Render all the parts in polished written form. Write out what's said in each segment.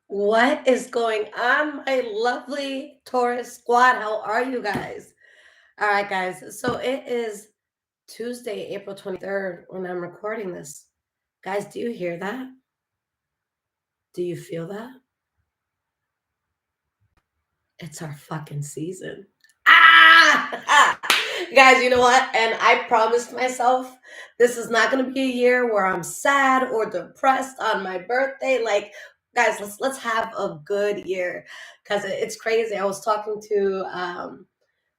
What is going on, my lovely Taurus squad? How are you guys? All right, guys. So it is Tuesday, April 23rd, when I'm recording this. Guys, do you hear that? Do you feel that? It's our fucking season. Ah! Guys, you know what? And I promised myself this is not going to be a year where I'm sad or depressed on my birthday. Like, guys, let's have a good year because it's crazy. I was talking to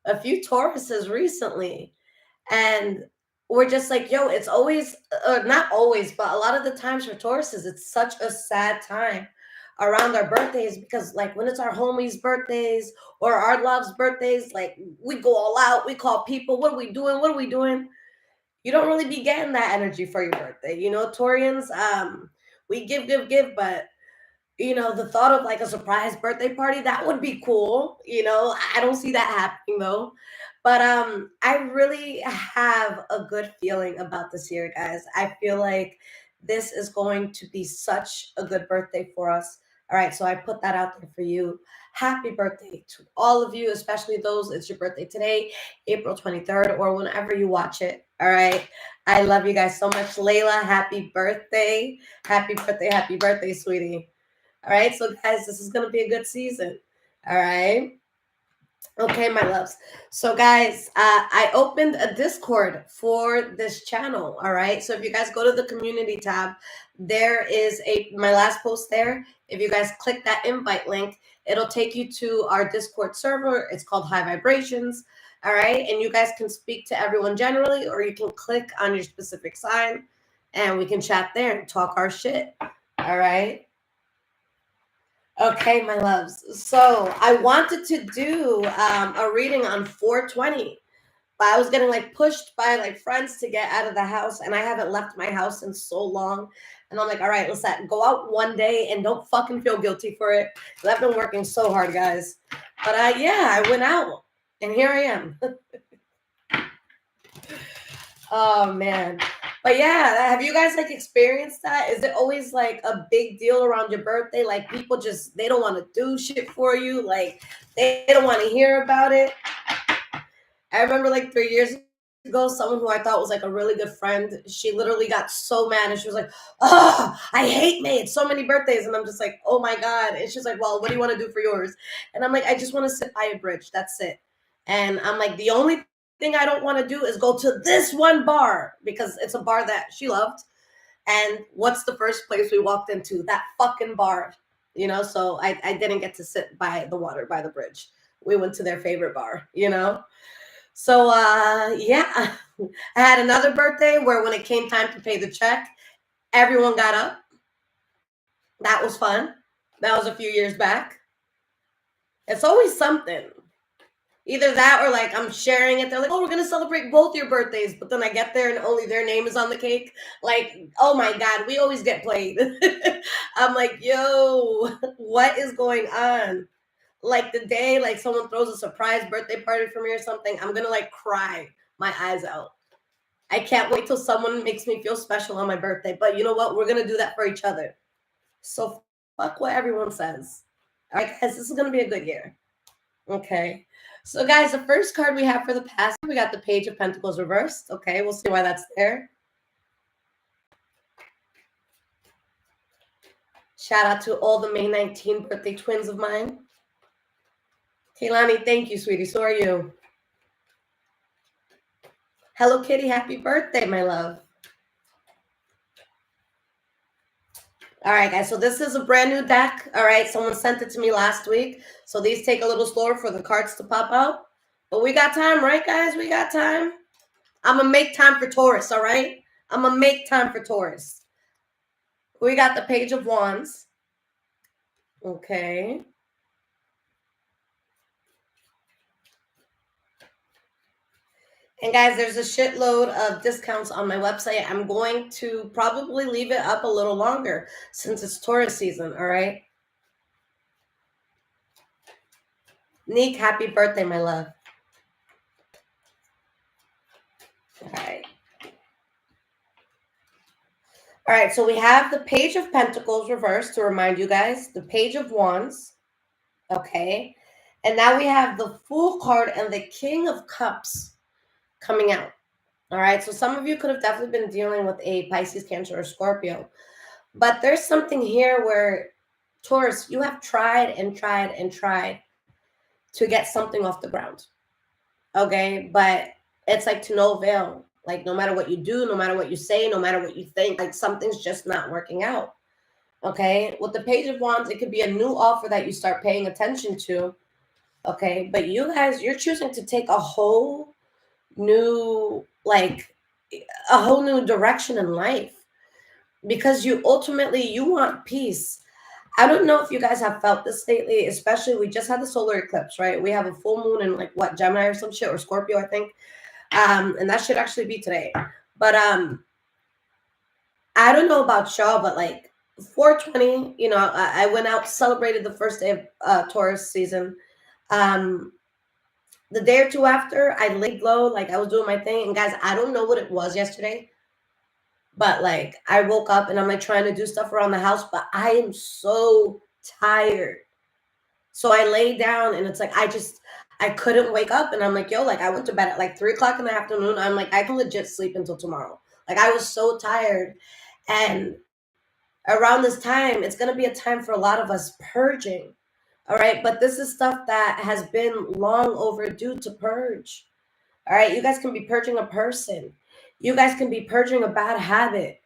a few Tauruses recently, and we're just like, yo, it's always, not always, but a lot of the times for Tauruses, it's such a sad time around our birthdays because, like, when it's our homies' birthdays or our loves' birthdays, like, we go all out, we call people, what are we doing? What are we doing? You don't really be getting that energy for your birthday. You know, Taurians, we give, but the thought of like a surprise birthday party, that would be cool. I don't see that happening though. But I really have a good feeling about this year, guys. I feel like this is going to be such a good birthday for us. All right, so I put that out there for you. Happy birthday to all of you, especially those it's your birthday today, April 23rd, or whenever you watch it. All right. I love you guys so much. Layla, happy birthday. Happy birthday, sweetie. All right, so guys, this is going to be a good season. All right. Okay, my loves. So, guys, I opened a Discord for this channel. All right. So, if you guys go to the community tab, there is my last post there. If you guys click that invite link, it'll take you to our Discord server. It's called High Vibrations. All right. And you guys can speak to everyone generally, or you can click on your specific sign and we can chat there and talk our shit. All right. Okay, my loves. So I wanted to do a reading on 420, but I was getting like pushed by like friends to get out of the house, and I haven't left my house in so long. And I'm like, all right, Lisette, go out one day and don't fucking feel guilty for it. 'Cause I've been working so hard, guys. But yeah, I went out, and here I am. Oh man. But yeah, have you guys like experienced that? Is it always like a big deal around your birthday? Like people just they don't want to do shit for you. Like they don't want to hear about it. I remember like 3 years ago, someone who I thought was like a really good friend, she literally got so mad and she was like, "Oh, I hate May. It's so many birthdays." And I'm just like, "Oh my God." And she's like, "Well, what do you want to do for yours?" And I'm like, "I just want to sit by a bridge. That's it." And I'm like, the only thing I don't want to do is go to this one bar because it's a bar that she loved. And what's the first place we walked into? That fucking bar. So I didn't get to sit by the water by the bridge. We went to their favorite bar. So yeah, I had another birthday where when it came time to pay the check, everyone got up. That was fun. That was a few years back. It's always something. Either that or like I'm sharing it. They're like, "Oh, we're gonna celebrate both your birthdays," but then I get there and only their name is on the cake. Like, oh my God, we always get played. I'm like, yo, what is going on? Like the day like someone throws a surprise birthday party for me or something, I'm gonna like cry my eyes out. I can't wait till someone makes me feel special on my birthday. But you know what? We're gonna do that for each other. So fuck what everyone says. All right, guys, this is gonna be a good year. Okay. So, guys, the first card we have for the past, we got the Page of Pentacles reversed. Okay, we'll see why that's there. Shout out to all the May 19 birthday twins of mine. Kaylani, thank you, sweetie. So are you. Hello, Kitty. Happy birthday, my love. All right, guys. So this is a brand new deck. All right. Someone sent it to me last week. So these take a little slower for the cards to pop out. But we got time, right, guys? We got time. I'm going to make time for Taurus, all right? I'm going to make time for Taurus. We got the Page of Wands. Okay. And guys, there's a shitload of discounts on my website. I'm going to probably leave it up a little longer since it's Taurus season, all right? Neek, happy birthday, my love. All right. All right, so we have the Page of Pentacles reversed to remind you guys, the Page of Wands, okay? And now we have the Fool card and the King of Cups coming out. All right, so some of you could have definitely been dealing with a Pisces, Cancer, or Scorpio. But there's something here where, Taurus, you have tried and tried and tried to get something off the ground. Okay, but it's like to no avail. Like no matter what you do, no matter what you say, no matter what you think, like something's just not working out. Okay, with the Page of Wands, it could be a new offer that you start paying attention to. Okay, but you guys, you're choosing to take a whole new, like a whole new direction in life because you ultimately you want peace. I don't know if you guys have felt this lately, especially we just had the solar eclipse, right? We have a full moon in like what, Gemini or some shit, or Scorpio, I think. And that should actually be today. But I don't know about y'all, but like 420, you know, I went out, celebrated the first day of Taurus season. The day or two after, I laid low, like I was doing my thing. And guys, I don't know what it was yesterday, but like I woke up and I'm like trying to do stuff around the house, but I am so tired. So I lay down and it's like I couldn't wake up, and I'm like, yo, like I went to bed at like 3 o'clock in the afternoon. I'm like, I can legit sleep until tomorrow. Like I was so tired. And around this time, it's gonna be a time for a lot of us purging. All right. But this is stuff that has been long overdue to purge. All right. You guys can be purging a person. You guys can be purging a bad habit.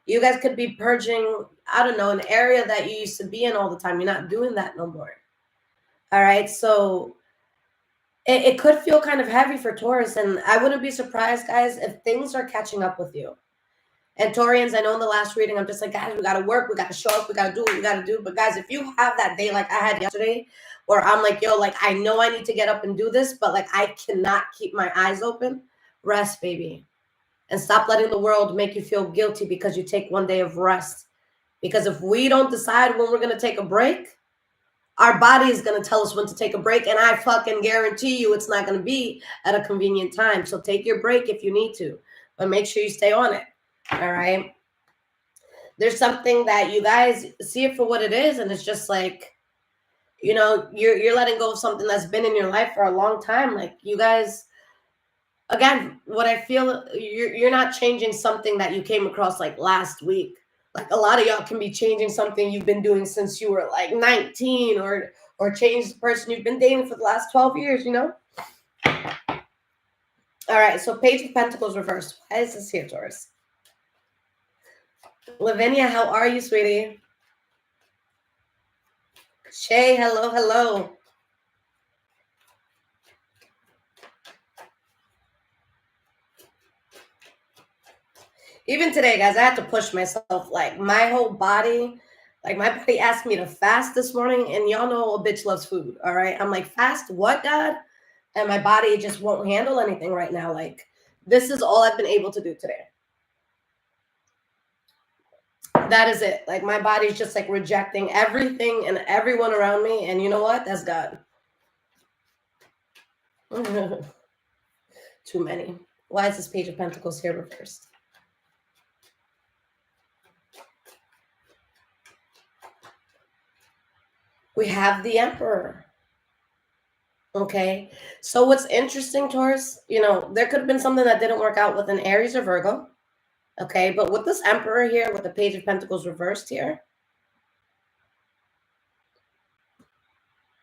You guys could be purging, I don't know, an area that you used to be in all the time. You're not doing that no more. All right. So it could feel kind of heavy for Taurus. And I wouldn't be surprised, guys, if things are catching up with you. And Taurians, I know in the last reading, I'm just like, guys, we got to work. We got to show up. We got to do what we got to do. But guys, if you have that day like I had yesterday, where I'm like, yo, like, I know I need to get up and do this, but like, I cannot keep my eyes open. Rest, baby. And stop letting the world make you feel guilty because you take one day of rest. Because if we don't decide when we're going to take a break, our body is going to tell us when to take a break. And I fucking guarantee you it's not going to be at a convenient time. So take your break if you need to, but make sure you stay on it. All right. There's something that you guys see it for what it is. And it's just like, you know, you're letting go of something that's been in your life for a long time. Like you guys, again, what I feel, you're not changing something that you came across like last week. Like a lot of y'all can be changing something you've been doing since you were like 19, or change the person you've been dating for the last 12 years, you know? All right, so Page of Pentacles reversed. Why is this here, Taurus? Lavinia, how are you, sweetie? Shay, hello, hello. Even today, guys, I had to push myself. Like my whole body, like my body asked me to fast this morning, and y'all know a bitch loves food. All right, I'm like, fast what, God? And my body just won't handle anything right now. Like this is all I've been able to do today. That is it. Like my body's just like rejecting everything and everyone around me. And you know what? That's God. Too many. Why is this Page of Pentacles here reversed? We have the Emperor. Okay. So what's interesting, Taurus, you know, there could have been something that didn't work out with an Aries or Virgo. Okay. But with this Emperor here, with the Page of Pentacles reversed here,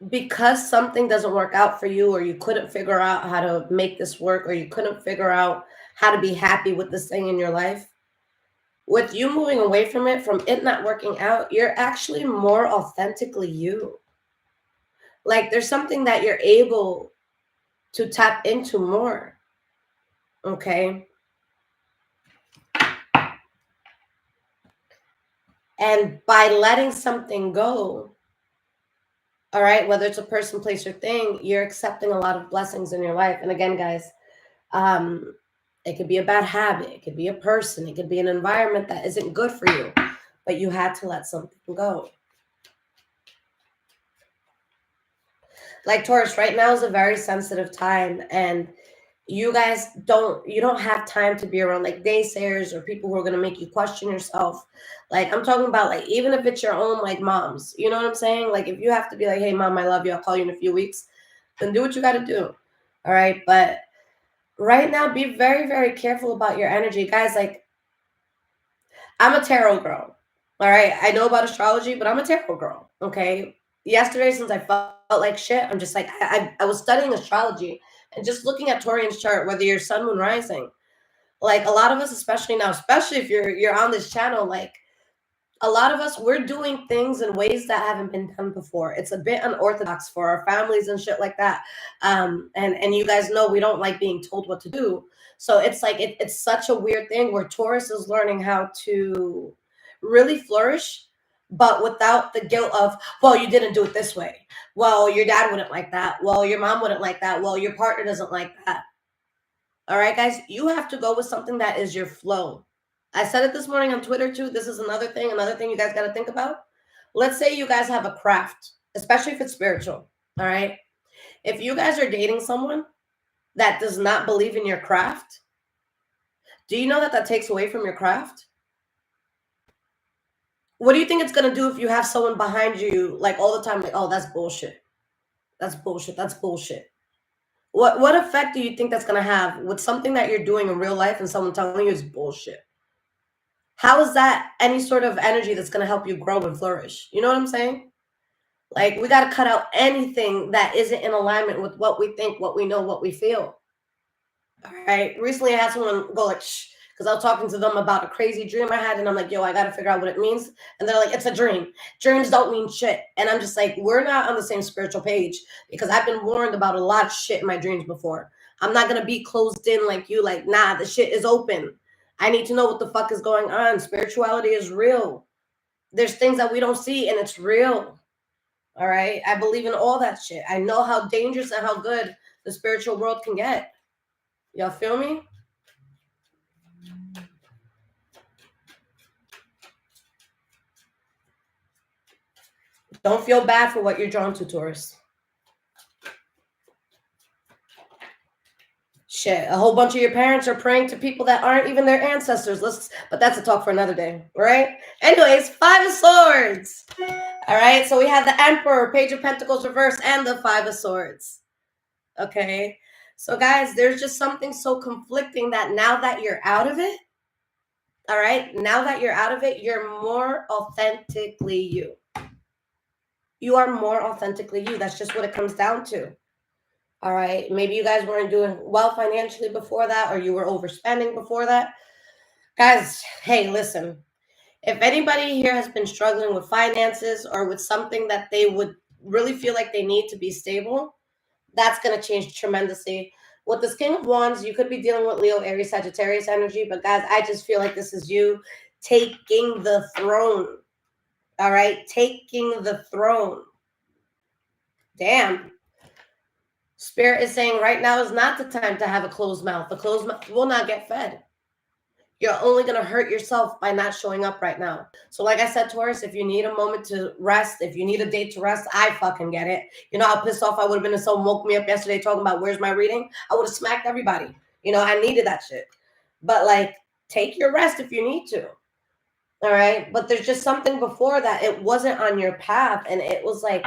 because something doesn't work out for you, or you couldn't figure out how to make this work, or you couldn't figure out how to be happy with this thing in your life, with you moving away from it not working out, you're actually more authentically you. Like there's something that you're able to tap into more. Okay. And by letting something go, all right, whether it's a person, place, or thing, you're accepting a lot of blessings in your life. And again, guys, it could be a bad habit. It could be a person. It could be an environment that isn't good for you, but you had to let something go. Like Taurus, right now is a very sensitive time, and you guys don't have time to be around like naysayers or people who are going to make you question yourself. Like, I'm talking about, like, even if it's your own, like, moms, you know what I'm saying? Like, if you have to be like, hey mom, I love you, I'll call you in a few weeks, then do what you got to do. All right. But right now, be very, very careful about your energy, guys. Like, I'm a tarot girl. All right. I know about astrology, but I'm a tarot girl. Okay. Yesterday, since I felt like shit, I'm just like, I was studying astrology and just looking at Torian's chart, whether you're sun, moon, rising. Like, a lot of us, especially now, especially if you're on this channel, like, a lot of us, we're doing things in ways that haven't been done before. It's a bit unorthodox for our families and shit like that. And you guys know we don't like being told what to do. So it's like it's such a weird thing where Taurus is learning how to really flourish, but without the guilt of, well, you didn't do it this way. Well, your dad wouldn't like that. Well, your mom wouldn't like that. Well, your partner doesn't like that. All right, guys, you have to go with something that is your flow. I said it this morning on Twitter too. This is another thing you guys got to think about. Let's say you guys have a craft, especially if it's spiritual. All right. If you guys are dating someone that does not believe in your craft, do you know that takes away from your craft? What do you think it's going to do if you have someone behind you, like, all the time, like, oh, that's bullshit. That's bullshit. That's bullshit. What effect do you think that's going to have with something that you're doing in real life and someone telling you is bullshit? How is that any sort of energy that's going to help you grow and flourish? You know what I'm saying? Like, we got to cut out anything that isn't in alignment with what we think, what we know, what we feel. All right. Recently, I had someone go like, shh, because I was talking to them about a crazy dream I had. And I'm like, yo, I got to figure out what it means. And they're like, it's a dream. Dreams don't mean shit. And I'm just like, we're not on the same spiritual page, because I've been warned about a lot of shit in my dreams before. I'm not going to be closed in like you. Like, nah, the shit is open. I need to know what the fuck is going on. Spirituality is real. There's things that we don't see, and it's real. All right. I believe in all that shit. I know how dangerous and how good the spiritual world can get. Y'all feel me? Don't feel bad for what you're drawn to, Taurus. Shit, a whole bunch of your parents are praying to people that aren't even their ancestors. But that's a talk for another day, right? Anyways, 5 of Swords. All right, so we have the Emperor, Page of Pentacles reverse, and the 5 of Swords. Okay, so guys, there's just something so conflicting that now that you're out of it, all right, now that you're out of it, you're more authentically you. You are more authentically you. That's just what it comes down to. All right. Maybe you guys weren't doing well financially before that, or you were overspending before that. Guys, hey, listen. If anybody here has been struggling with finances or with something that they would really feel like they need to be stable, that's going to change tremendously. With this King of Wands, you could be dealing with Leo, Aries, Sagittarius energy, but guys, I just feel like this is you taking the throne. All right? Taking the throne. Damn. Spirit is saying right now is not the time to have a closed mouth. The closed mouth will not get fed. You're only going to hurt yourself by not showing up right now. So like I said, Taurus, if you need a moment to rest, if you need a date to rest, I fucking get it. You know how pissed off I would have been if someone woke me up yesterday talking about where's my reading? I would have smacked everybody. You know, I needed that shit. But like, take your rest if you need to. All right? But there's just something before that. It wasn't on your path, and it was like,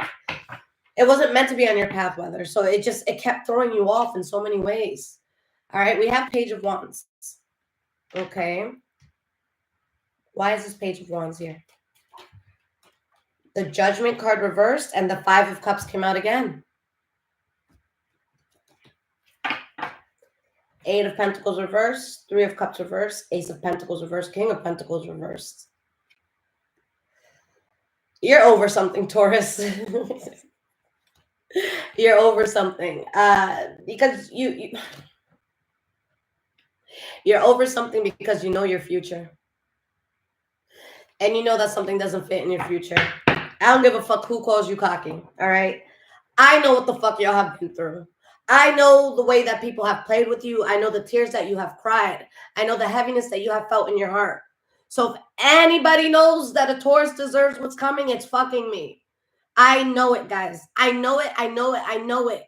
it wasn't meant to be on your path, weather. So it kept throwing you off in so many ways. All right, we have Page of Wands. Okay. Why is this Page of Wands here? The Judgment card reversed and the 5 of Cups came out again. 8 of Pentacles reversed, 3 of Cups reversed, Ace of Pentacles reversed, King of Pentacles reversed. You're over something, Taurus. You're over something. Because you're over something because you know your future. And you know that something doesn't fit in your future. I don't give a fuck who calls you cocky, all right? I know what the fuck y'all have been through. I know the way that people have played with you. I know the tears that you have cried. I know the heaviness that you have felt in your heart. So if anybody knows that a Taurus deserves what's coming, it's fucking me. I know it, guys. I know it. I know it. I know it.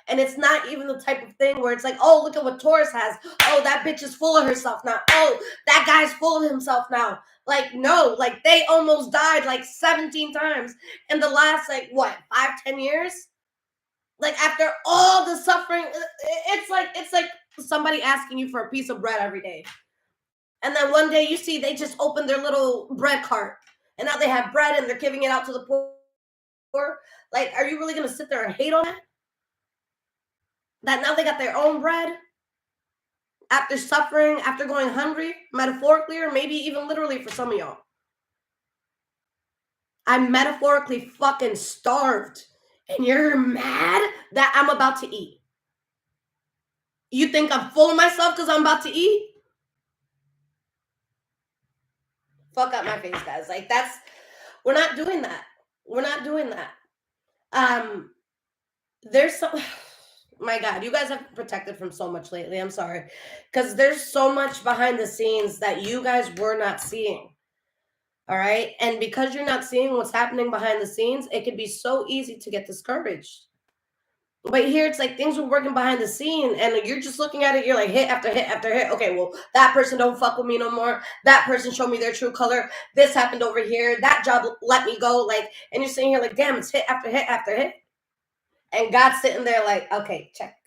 And it's not even the type of thing where it's like, oh, look at what Taurus has. Oh, that bitch is full of herself now. Oh, that guy's full of himself now. Like, no, like they almost died like 17 times in the last, like, what, 5-10 years? Like, after all the suffering, it's like somebody asking you for a piece of bread every day. And then one day you see they just opened their little bread cart. And now they have bread and they're giving it out to the poor. Like, are you really going to sit there and hate on that? That now they got their own bread? After suffering, after going hungry, metaphorically or maybe even literally for some of y'all. I'm metaphorically fucking starved. And you're mad that I'm about to eat. You think I'm full of myself because I'm about to eat? Fuck up my face, guys. Like, we're not doing that. We're not doing that. There's so, my God, you guys have been protected from so much lately. I'm sorry. Because there's so much behind the scenes that you guys were not seeing. All right. And because you're not seeing what's happening behind the scenes, it can be so easy to get discouraged. But here it's like things were working behind the scene and you're just looking at it. You're like hit after hit after hit. Okay, well, that person don't fuck with me no more. That person showed me their true color. This happened over here. That job let me go. Like, and you're sitting here like, damn, it's hit after hit after hit. And God's sitting there like, okay, check,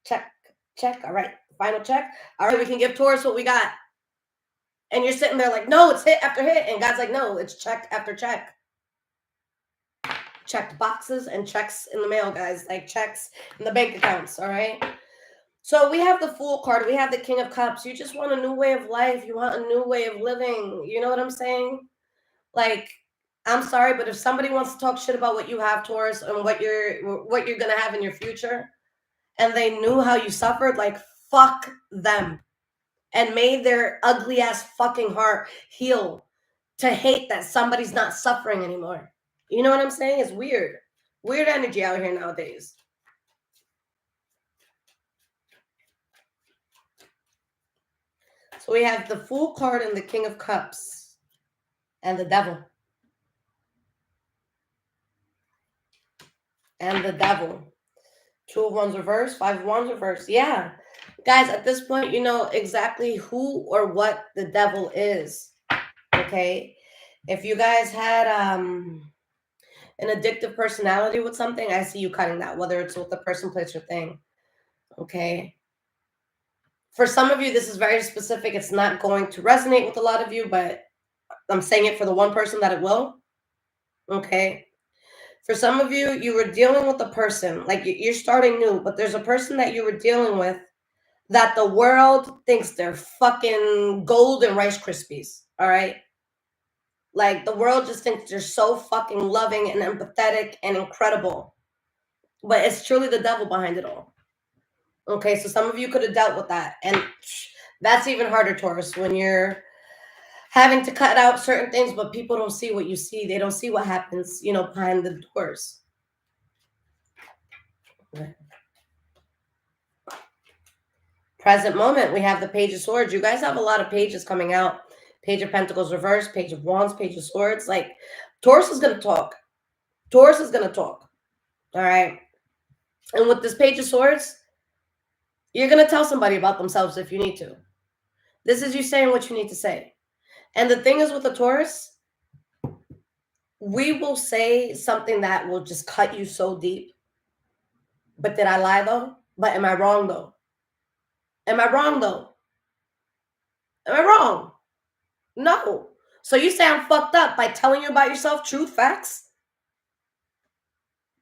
check, check. All right, final check. All right, we can give Taurus what we got. And you're sitting there like, no, it's hit after hit. And God's like, no, it's check after check. Checked boxes and checks in the mail, guys. Like checks in the bank accounts, all right? So we have the Fool card. We have the King of Cups. You just want a new way of life. You want a new way of living. You know what I'm saying? Like, I'm sorry, but if somebody wants to talk shit about what you have, Taurus, and what you're going to have in your future, and they knew how you suffered, like, fuck them. And made their ugly ass fucking heart heal to hate that somebody's not suffering anymore. You know what I'm saying? It's weird. Weird energy out here nowadays. So we have the Fool card and the King of Cups and the Devil. And the Devil. 2 of Wands reverse, 5 of Wands reverse. Yeah. Guys, at this point, you know exactly who or what the Devil is. Okay? If you guys had an addictive personality with something, I see you cutting that, whether it's with the person, place, or thing. Okay? For some of you, this is very specific. It's not going to resonate with a lot of you, but I'm saying it for the one person that it will. Okay? For some of you, you were dealing with a person, like you're starting new, but there's a person that you were dealing with that the world thinks they're fucking gold and Rice Krispies, all right? Like the world just thinks they're so fucking loving and empathetic and incredible. But it's truly the devil behind it all. Okay, so some of you could have dealt with that. And that's even harder, Taurus, when you're having to cut out certain things, but people don't see what you see. They don't see what happens, you know, behind the doors. Okay. Present moment, we have the Page of Swords. You guys have a lot of pages coming out. Page of Pentacles reverse, Page of Wands, Page of Swords. Like, Taurus is going to talk. Taurus is going to talk. All right? And with this Page of Swords, you're going to tell somebody about themselves if you need to. This is you saying what you need to say. And the thing is with the Taurus, we will say something that will just cut you so deep. But did I lie, though? But am I wrong, though? Am I wrong, though? Am I wrong? No. So you say I'm fucked up by telling you about yourself, truth, facts?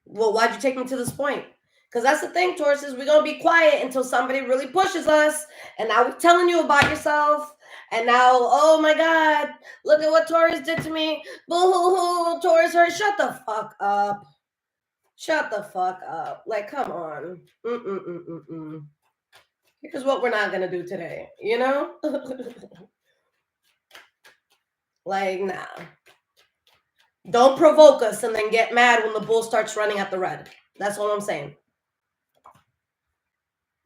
Well, why'd you take me to this point? Because that's the thing, Taurus, is we're going to be quiet until somebody really pushes us. And now we're telling you about yourself. And now, oh my God, look at what Taurus did to me. Boo-hoo-hoo, Taurus hurt. Shut the fuck up. Shut the fuck up. Like, come on. Here's what we're not going to do today, you know? Like, nah. Don't provoke us and then get mad when the bull starts running at the red. That's all I'm saying.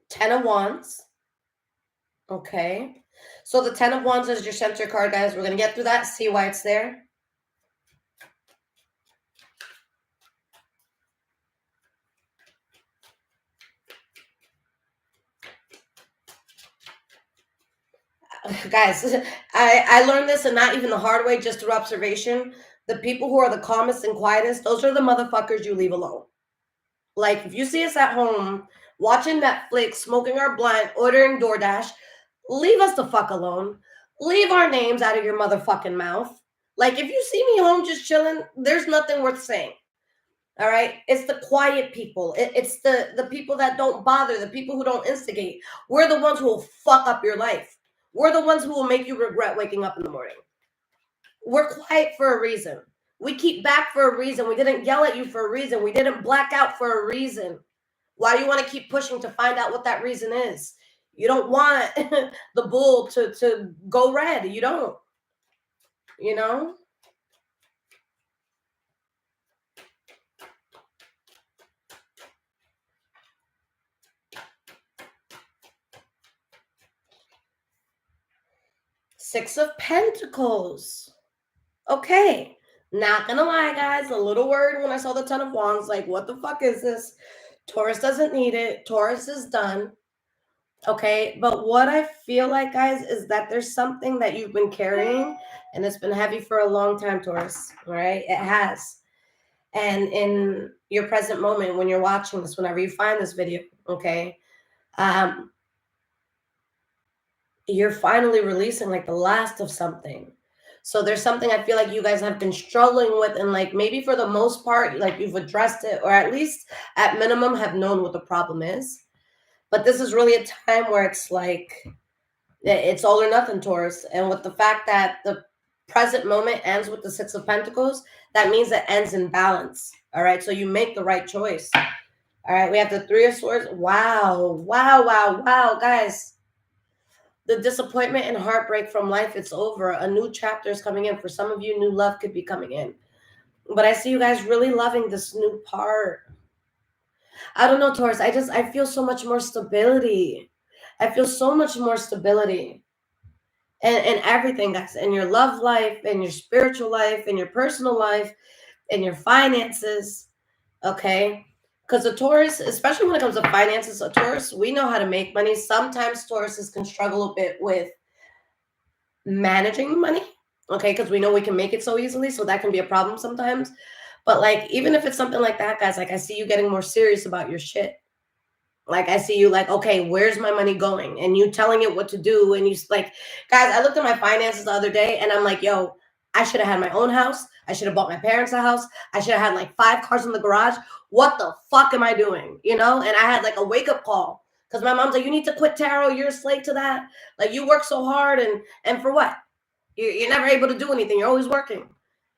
10 of Wands. Okay. So the 10 of Wands is your center card, guys. We're going to get through that, see why it's there. guys, I learned this, and not even the hard way, just through observation. The people who are the calmest and quietest, those are the motherfuckers you leave alone. Like, if you see us at home watching Netflix, smoking our blunt, ordering DoorDash, leave us the fuck alone. Leave our names out of your motherfucking mouth. Like, if you see me home just chilling, there's nothing worth saying. All right, it's the quiet people. It's the people that don't bother, the people who don't instigate. We're the ones who will fuck up your life. We're the ones who will make you regret waking up in the morning. We're quiet for a reason. We keep back for a reason. We didn't yell at you for a reason. We didn't black out for a reason. Why do you want to keep pushing to find out what that reason is? You don't want the bull to go red. You don't. You know? Six of Pentacles. Okay. Not gonna lie, guys. A little worried when I saw the Ten of Wands. Like, what the fuck is this? Taurus doesn't need it. Taurus is done. Okay. But what I feel like, guys, is that there's something that you've been carrying, and it's been heavy for a long time, Taurus. All right. It has. And in your present moment, when you're watching this, whenever you find this video, okay, you're finally releasing like the last of something. So there's something I feel like you guys have been struggling with, and like maybe for the most part, like you've addressed it, or at least at minimum have known what the problem is. But this is really a time where it's like, it's all or nothing, Taurus. And with the fact that the present moment ends with the Six of Pentacles, that means it ends in balance. All right. So you make the right choice. All right. We have the Three of Swords. Wow. Wow. Wow. Wow. Guys, the disappointment and heartbreak from life, it's over. A new chapter is coming in. For some of you, new love could be coming in. But I see you guys really loving this new part. I don't know, Taurus. I feel so much more stability. I feel so much more stability. And everything, guys, in your love life, in your spiritual life, in your personal life, in your finances, okay? Because a Taurus, especially when it comes to finances, a Taurus, we know how to make money. Sometimes Tauruses can struggle a bit with managing money, okay? Because we know we can make it so easily, so that can be a problem sometimes. But like, even if it's something like that, guys, like I see you getting more serious about your shit. Like, I see you like, okay, where's my money going? And you telling it what to do. And you like, guys, I looked at my finances the other day and I'm like, yo, I should have had my own house. I should have bought my parents a house. I should have had like 5 cars in the garage. What the fuck am I doing? You know? And I had like a wake up call because my mom's like, you need to quit tarot. You're a slave to that. Like, you work so hard and for what? You're never able to do anything. You're always working.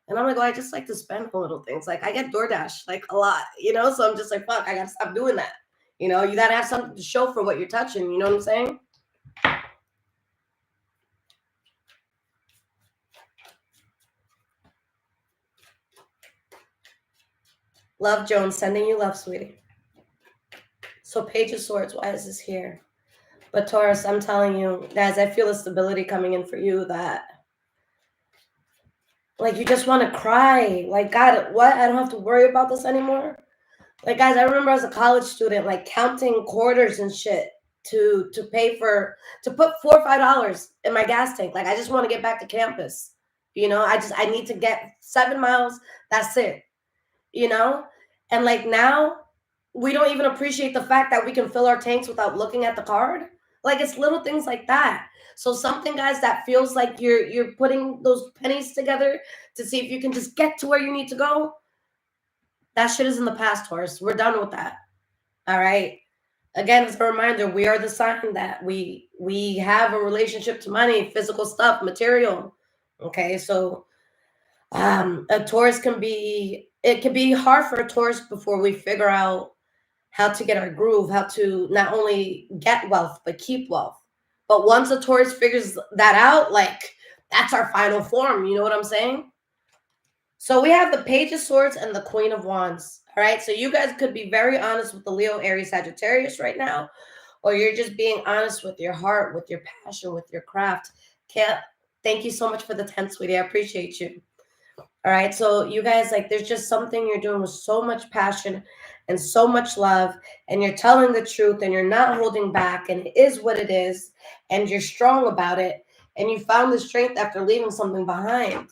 And I'm like, well, I just like to spend on little things. Like, I get DoorDash like a lot, you know? So I'm just like, fuck, I got to stop doing that. You know, you got to have something to show for what you're touching. You know what I'm saying? Love Jones, sending you love, sweetie. So Page of Swords, why is this here? But Taurus, I'm telling you, guys, I feel a stability coming in for you that, like, you just want to cry. Like, God, what? I don't have to worry about this anymore. Like, guys, I remember as a college student, like, counting quarters and shit to pay for, to put $4 or $5 in my gas tank. Like, I just want to get back to campus. You know, I need to get 7 miles. That's it. You know? And like, now we don't even appreciate the fact that we can fill our tanks without looking at the card. Like, it's little things like that. So something, guys, that feels like you're putting those pennies together to see if you can just get to where you need to go. That shit is in the past, Taurus. We're done with that. All right. Again, as a reminder, we are the sign that we have a relationship to money, physical stuff, material. Okay, so a Taurus can be hard for a Taurus before we figure out how to get our groove, how to not only get wealth but keep wealth. But once a Taurus figures that out, like, that's our final form. You know what I'm saying? So we have the Page of Swords and the Queen of Wands. All right. So you guys could be very honest with the Leo, Aries, Sagittarius right now, or you're just being honest with your heart, with your passion, with your craft. Kit, thank you so much for the 10, sweetie. I appreciate you. All right. So you guys, like, there's just something you're doing with so much passion and so much love, and you're telling the truth and you're not holding back, and it is what it is, and you're strong about it. And you found the strength after leaving something behind.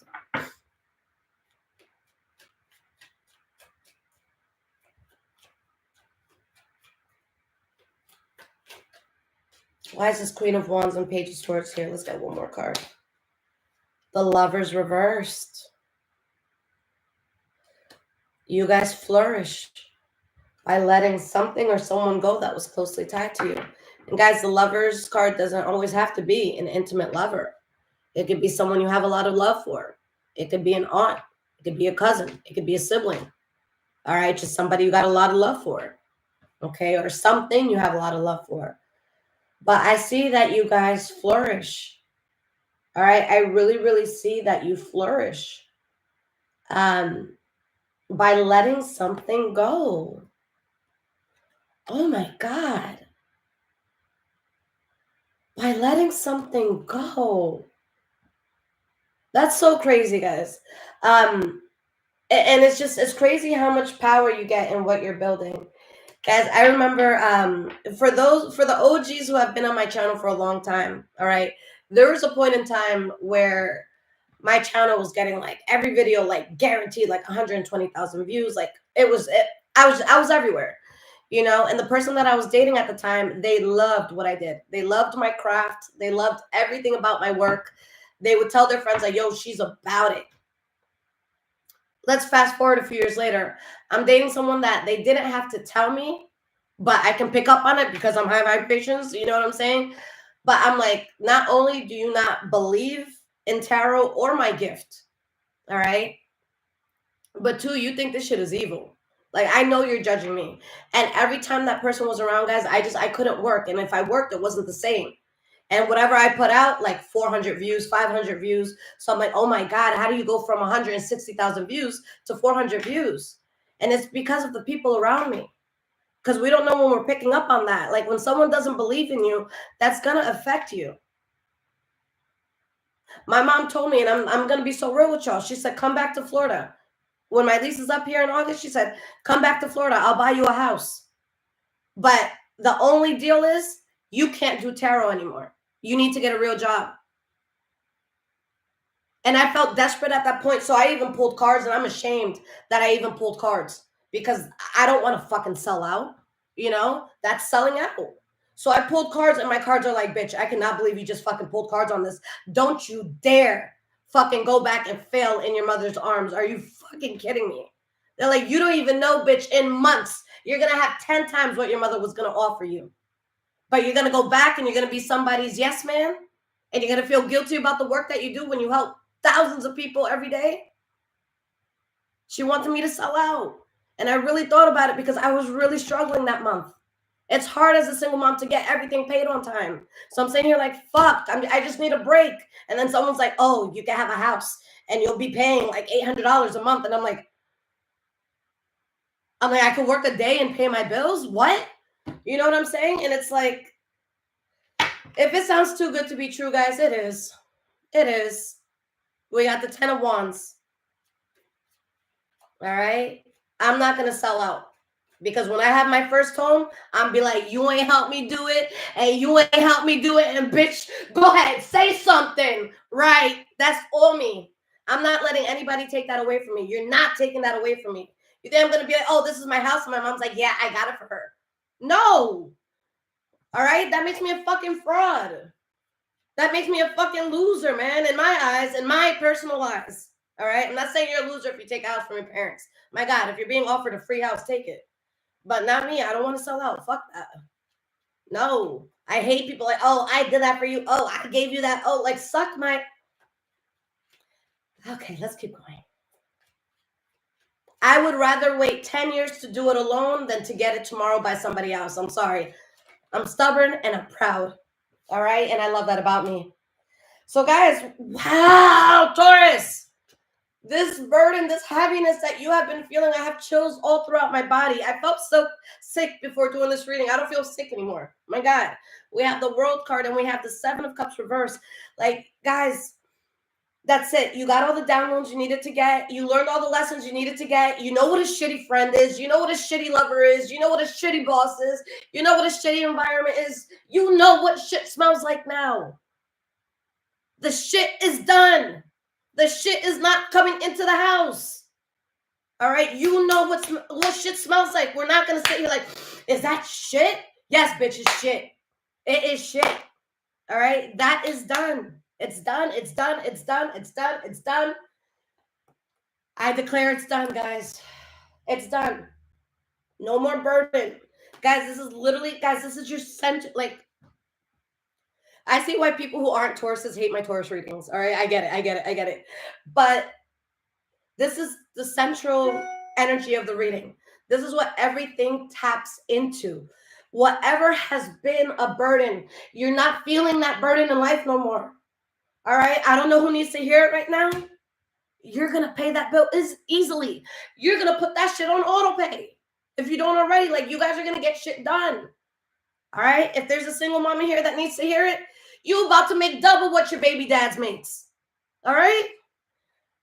Why is this Queen of Wands and Page of Swords here? Let's get one more card. The Lovers reversed. You guys flourished by letting something or someone go that was closely tied to you. And guys, the Lovers card doesn't always have to be an intimate lover. It could be someone you have a lot of love for. It could be an aunt. It could be a cousin. It could be a sibling. All right, just somebody you got a lot of love for. Okay, or something you have a lot of love for. But I see that you guys flourish. All right, I really, really see that you flourish by letting something go. Oh my God. By letting something go. That's so crazy, guys. And it's crazy how much power you get in what you're building. Guys, I remember for the OGs who have been on my channel for a long time, all right, there was a point in time where my channel was getting like every video like guaranteed like 120,000 views. Like I was everywhere, you know. And the person that I was dating at the time, they loved what I did. They loved my craft. They loved everything about my work. They would tell their friends like, "Yo, she's about it." Let's fast forward a few years later. I'm dating someone that they didn't have to tell me, but I can pick up on it because I'm high vibrations. You know what I'm saying? But I'm like, not only do you not believe in tarot or my gift, all right, but two, you think this shit is evil. Like, I know you're judging me. And every time that person was around, guys, I couldn't work. And if I worked, it wasn't the same. And whatever I put out, like 400 views, 500 views. So I'm like, oh my God, how do you go from 160,000 views to 400 views? And it's because of the people around me. Because we don't know when we're picking up on that. Like when someone doesn't believe in you, that's going to affect you. My mom told me, and I'm going to be so real with y'all. She said, come back to Florida. When my lease is up here in August, she said, come back to Florida. I'll buy you a house. But the only deal is you can't do tarot anymore. You need to get a real job. And I felt desperate at that point. So I even pulled cards, and I'm ashamed that I even pulled cards because I don't want to fucking sell out. You know, that's selling out. So I pulled cards, and my cards are like, bitch, I cannot believe you just fucking pulled cards on this. Don't you dare fucking go back and fail in your mother's arms. Are you fucking kidding me? They're like, you don't even know, bitch, in months, you're going to have 10 times what your mother was going to offer you. But you're going to go back and you're going to be somebody's yes man. And you're going to feel guilty about the work that you do when you help thousands of people every day. She wanted me to sell out. And I really thought about it because I was really struggling that month. It's hard as a single mom to get everything paid on time. So I'm sitting here like, fuck, I just need a break. And then someone's like, oh, you can have a house and you'll be paying like $800 a month. And I'm like, I could work a day and pay my bills? What? You know what I'm saying? And it's like, if it sounds too good to be true, guys, it is. It is. We got the 10 of Wands. All right? I'm not going to sell out. Because when I have my first home, I'm be like, you ain't helped me do it, and you ain't helped me do it, and bitch, go ahead, say something, right? That's all me. I'm not letting anybody take that away from me. You're not taking that away from me. You think I'm going to be like, oh, this is my house, and my mom's like, yeah, I got it for her. No. All right? That makes me a fucking fraud. That makes me a fucking loser, man, in my eyes, in my personal eyes. All right? I'm not saying you're a loser if you take a house from your parents. My God, if you're being offered a free house, take it. But not me. I don't want to sell out. Fuck that. No. I hate people like, oh, I did that for you. Oh, I gave you that. Oh, like, suck my... Okay, let's keep going. I would rather wait 10 years to do it alone than to get it tomorrow by somebody else. I'm sorry. I'm stubborn and I'm proud. All right? And I love that about me. So, guys, wow, Taurus. This burden, this heaviness that you have been feeling, I have chills all throughout my body. I felt so sick before doing this reading. I don't feel sick anymore. My God. We have the World card and we have the 7 of Cups reversed. Like, guys, that's it. You got all the downloads you needed to get. You learned all the lessons you needed to get. You know what a shitty friend is. You know what a shitty lover is. You know what a shitty boss is. You know what a shitty environment is. You know what shit smells like now. The shit is done. The shit is not coming into the house. All right? You know what shit smells like. We're not going to sit here like, is that shit? Yes, bitch, it's shit. It is shit. All right? That is done. It's done. It's done. It's done. It's done. It's done. I declare it's done, guys. It's done. No more burden. Guys, this is literally, guys, this is your center. Like, I see why people who aren't Tauruses hate my Taurus readings. All right? I get it. But this is the central energy of the reading. This is what everything taps into. Whatever has been a burden, you're not feeling that burden in life no more. All right? I don't know who needs to hear it right now. You're going to pay that bill easily. You're going to put that shit on auto pay. If you don't already, like, you guys are going to get shit done. All right? If there's a single mama here that needs to hear it, you about to make double what your baby dad's makes. All right?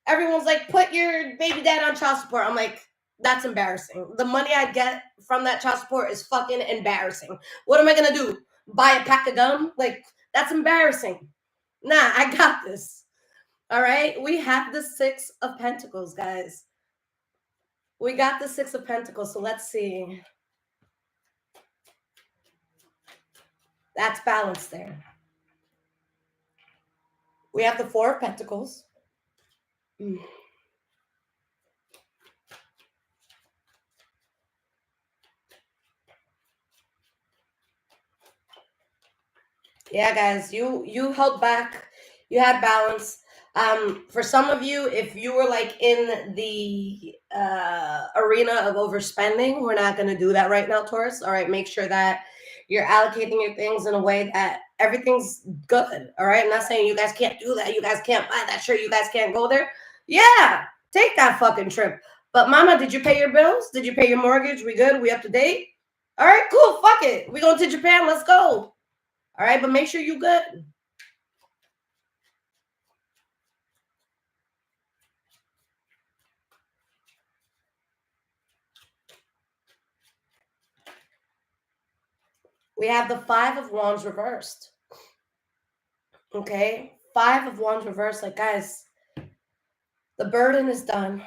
Everyone's like, put your baby dad on child support. I'm like, that's embarrassing. The money I get from that child support is fucking embarrassing. What am I going to do? Buy a pack of gum? Like, that's embarrassing. Nah, I got this. All right? We have the Six of Pentacles, guys. We got the Six of Pentacles, so let's see. That's balance there. We have the Four of Pentacles. Yeah, guys, you held back. You had balance. For some of you, if you were like in the arena of overspending, we're not going to do that right now, Taurus. All right, make sure that you're allocating your things in a way that everything's good. All right, I'm not saying you guys can't do that. You guys can't buy that shirt. You guys can't go there. Yeah, take that fucking trip. But mama, did you pay your bills? Did you pay your mortgage? We good? We up to date? All right, cool. Fuck it. We going to Japan. Let's go. All right, but make sure you good. We have the Five of Wands reversed. Okay, Five of Wands reversed. Like, guys, the burden is done.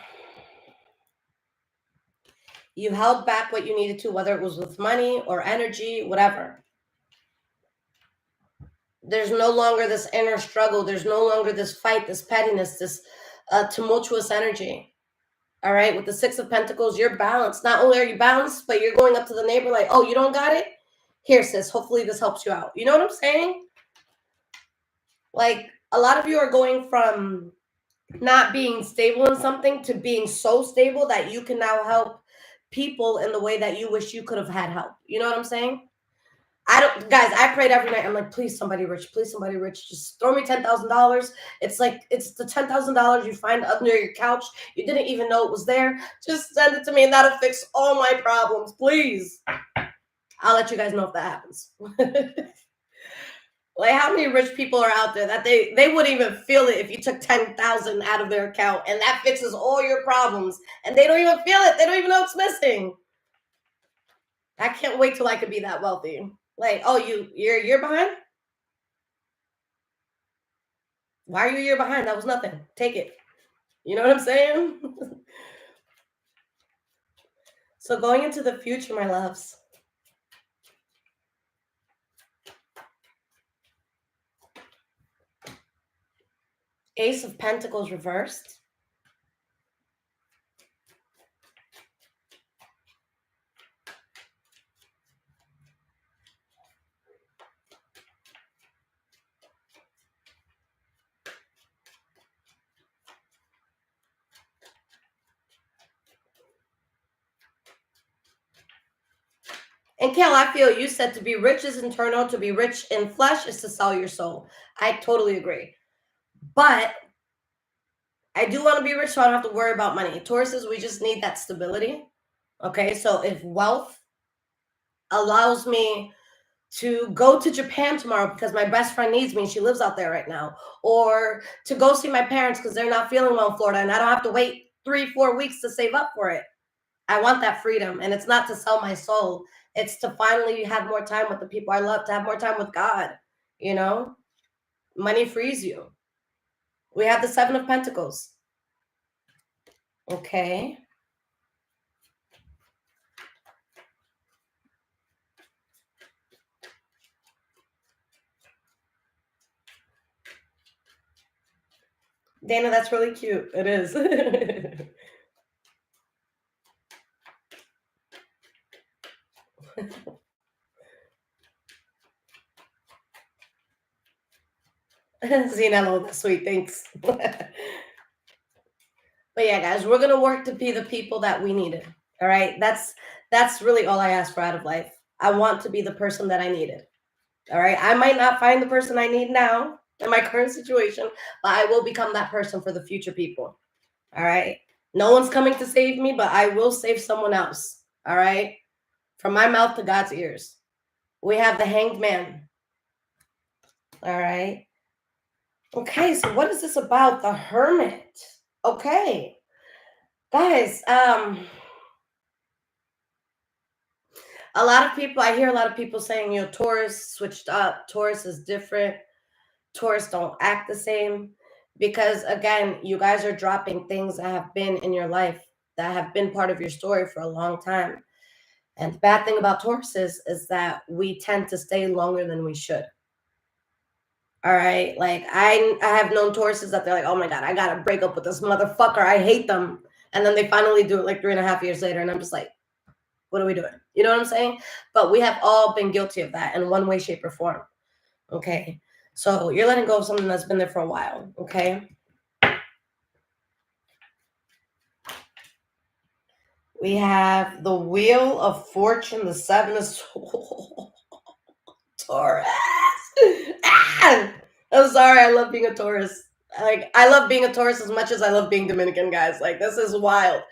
You held back what you needed to, whether it was with money or energy, whatever. There's no longer this inner struggle. There's no longer this fight, this pettiness, this tumultuous energy. All right, with the Six of Pentacles, you're balanced. Not only are you balanced, but you're going up to the neighbor like, oh, you don't got it? Here, sis, hopefully this helps you out. You know what I'm saying? Like, a lot of you are going from not being stable in something to being so stable that you can now help people in the way that you wish you could have had help. You know what I'm saying? Guys, I prayed every night. I'm like, please, somebody rich, just throw me $10,000. It's like, it's the $10,000 you find under your couch. You didn't even know it was there. Just send it to me and that'll fix all my problems, please. I'll let you guys know if that happens. Like, how many rich people are out there that they wouldn't even feel it if you took 10,000 out of their account and that fixes all your problems and they don't even feel it. They don't even know it's missing. I can't wait till I can be that wealthy. Like, oh, you're a year behind? Why are you a year behind? That was nothing. Take it. You know what I'm saying? So going into the future, my loves. Ace of Pentacles reversed. And Kel, I feel you said to be rich is internal, to be rich in flesh is to sell your soul. I totally agree. But I do want to be rich so I don't have to worry about money. Tauruses, we just need that stability. Okay, so if wealth allows me to go to Japan tomorrow because my best friend needs me, she lives out there right now, or to go see my parents because they're not feeling well in Florida and I don't have to wait 3-4 weeks to save up for it. I want that freedom, and it's not to sell my soul. It's to finally have more time with the people I love, to have more time with God. You know, money frees you. We have the Seven of Pentacles. Okay. Dana, that's really cute. It is. Zena, that's sweet. Thanks. But yeah, guys, we're gonna work to be the people that we needed. All right. That's really all I ask for out of life. I want to be the person that I needed. All right. I might not find the person I need now in my current situation, but I will become that person for the future people. All right. No one's coming to save me, but I will save someone else. All right. From my mouth to God's ears. We have the Hanged Man. All right. Okay, so what is this about? The Hermit. Okay. Guys, a lot of people, I hear a lot of people saying, Taurus switched up. Taurus is different. Taurus don't act the same. Because again, you guys are dropping things that have been in your life, that have been part of your story for a long time. And the bad thing about Taurus is that we tend to stay longer than we should. All right. Like I have known Tauruses that they're like, oh my God, I gotta break up with this motherfucker. I hate them. And then they finally do it like 3.5 years later. And I'm just like, what are we doing? You know what I'm saying? But we have all been guilty of that in one way, shape, or form. Okay. So you're letting go of something that's been there for a while. Okay. We have the Wheel of Fortune, the Seven of Taurus. Ah! I'm sorry. I love being a Taurus. Like, I love being a Taurus as much as I love being Dominican, guys. Like, this is wild.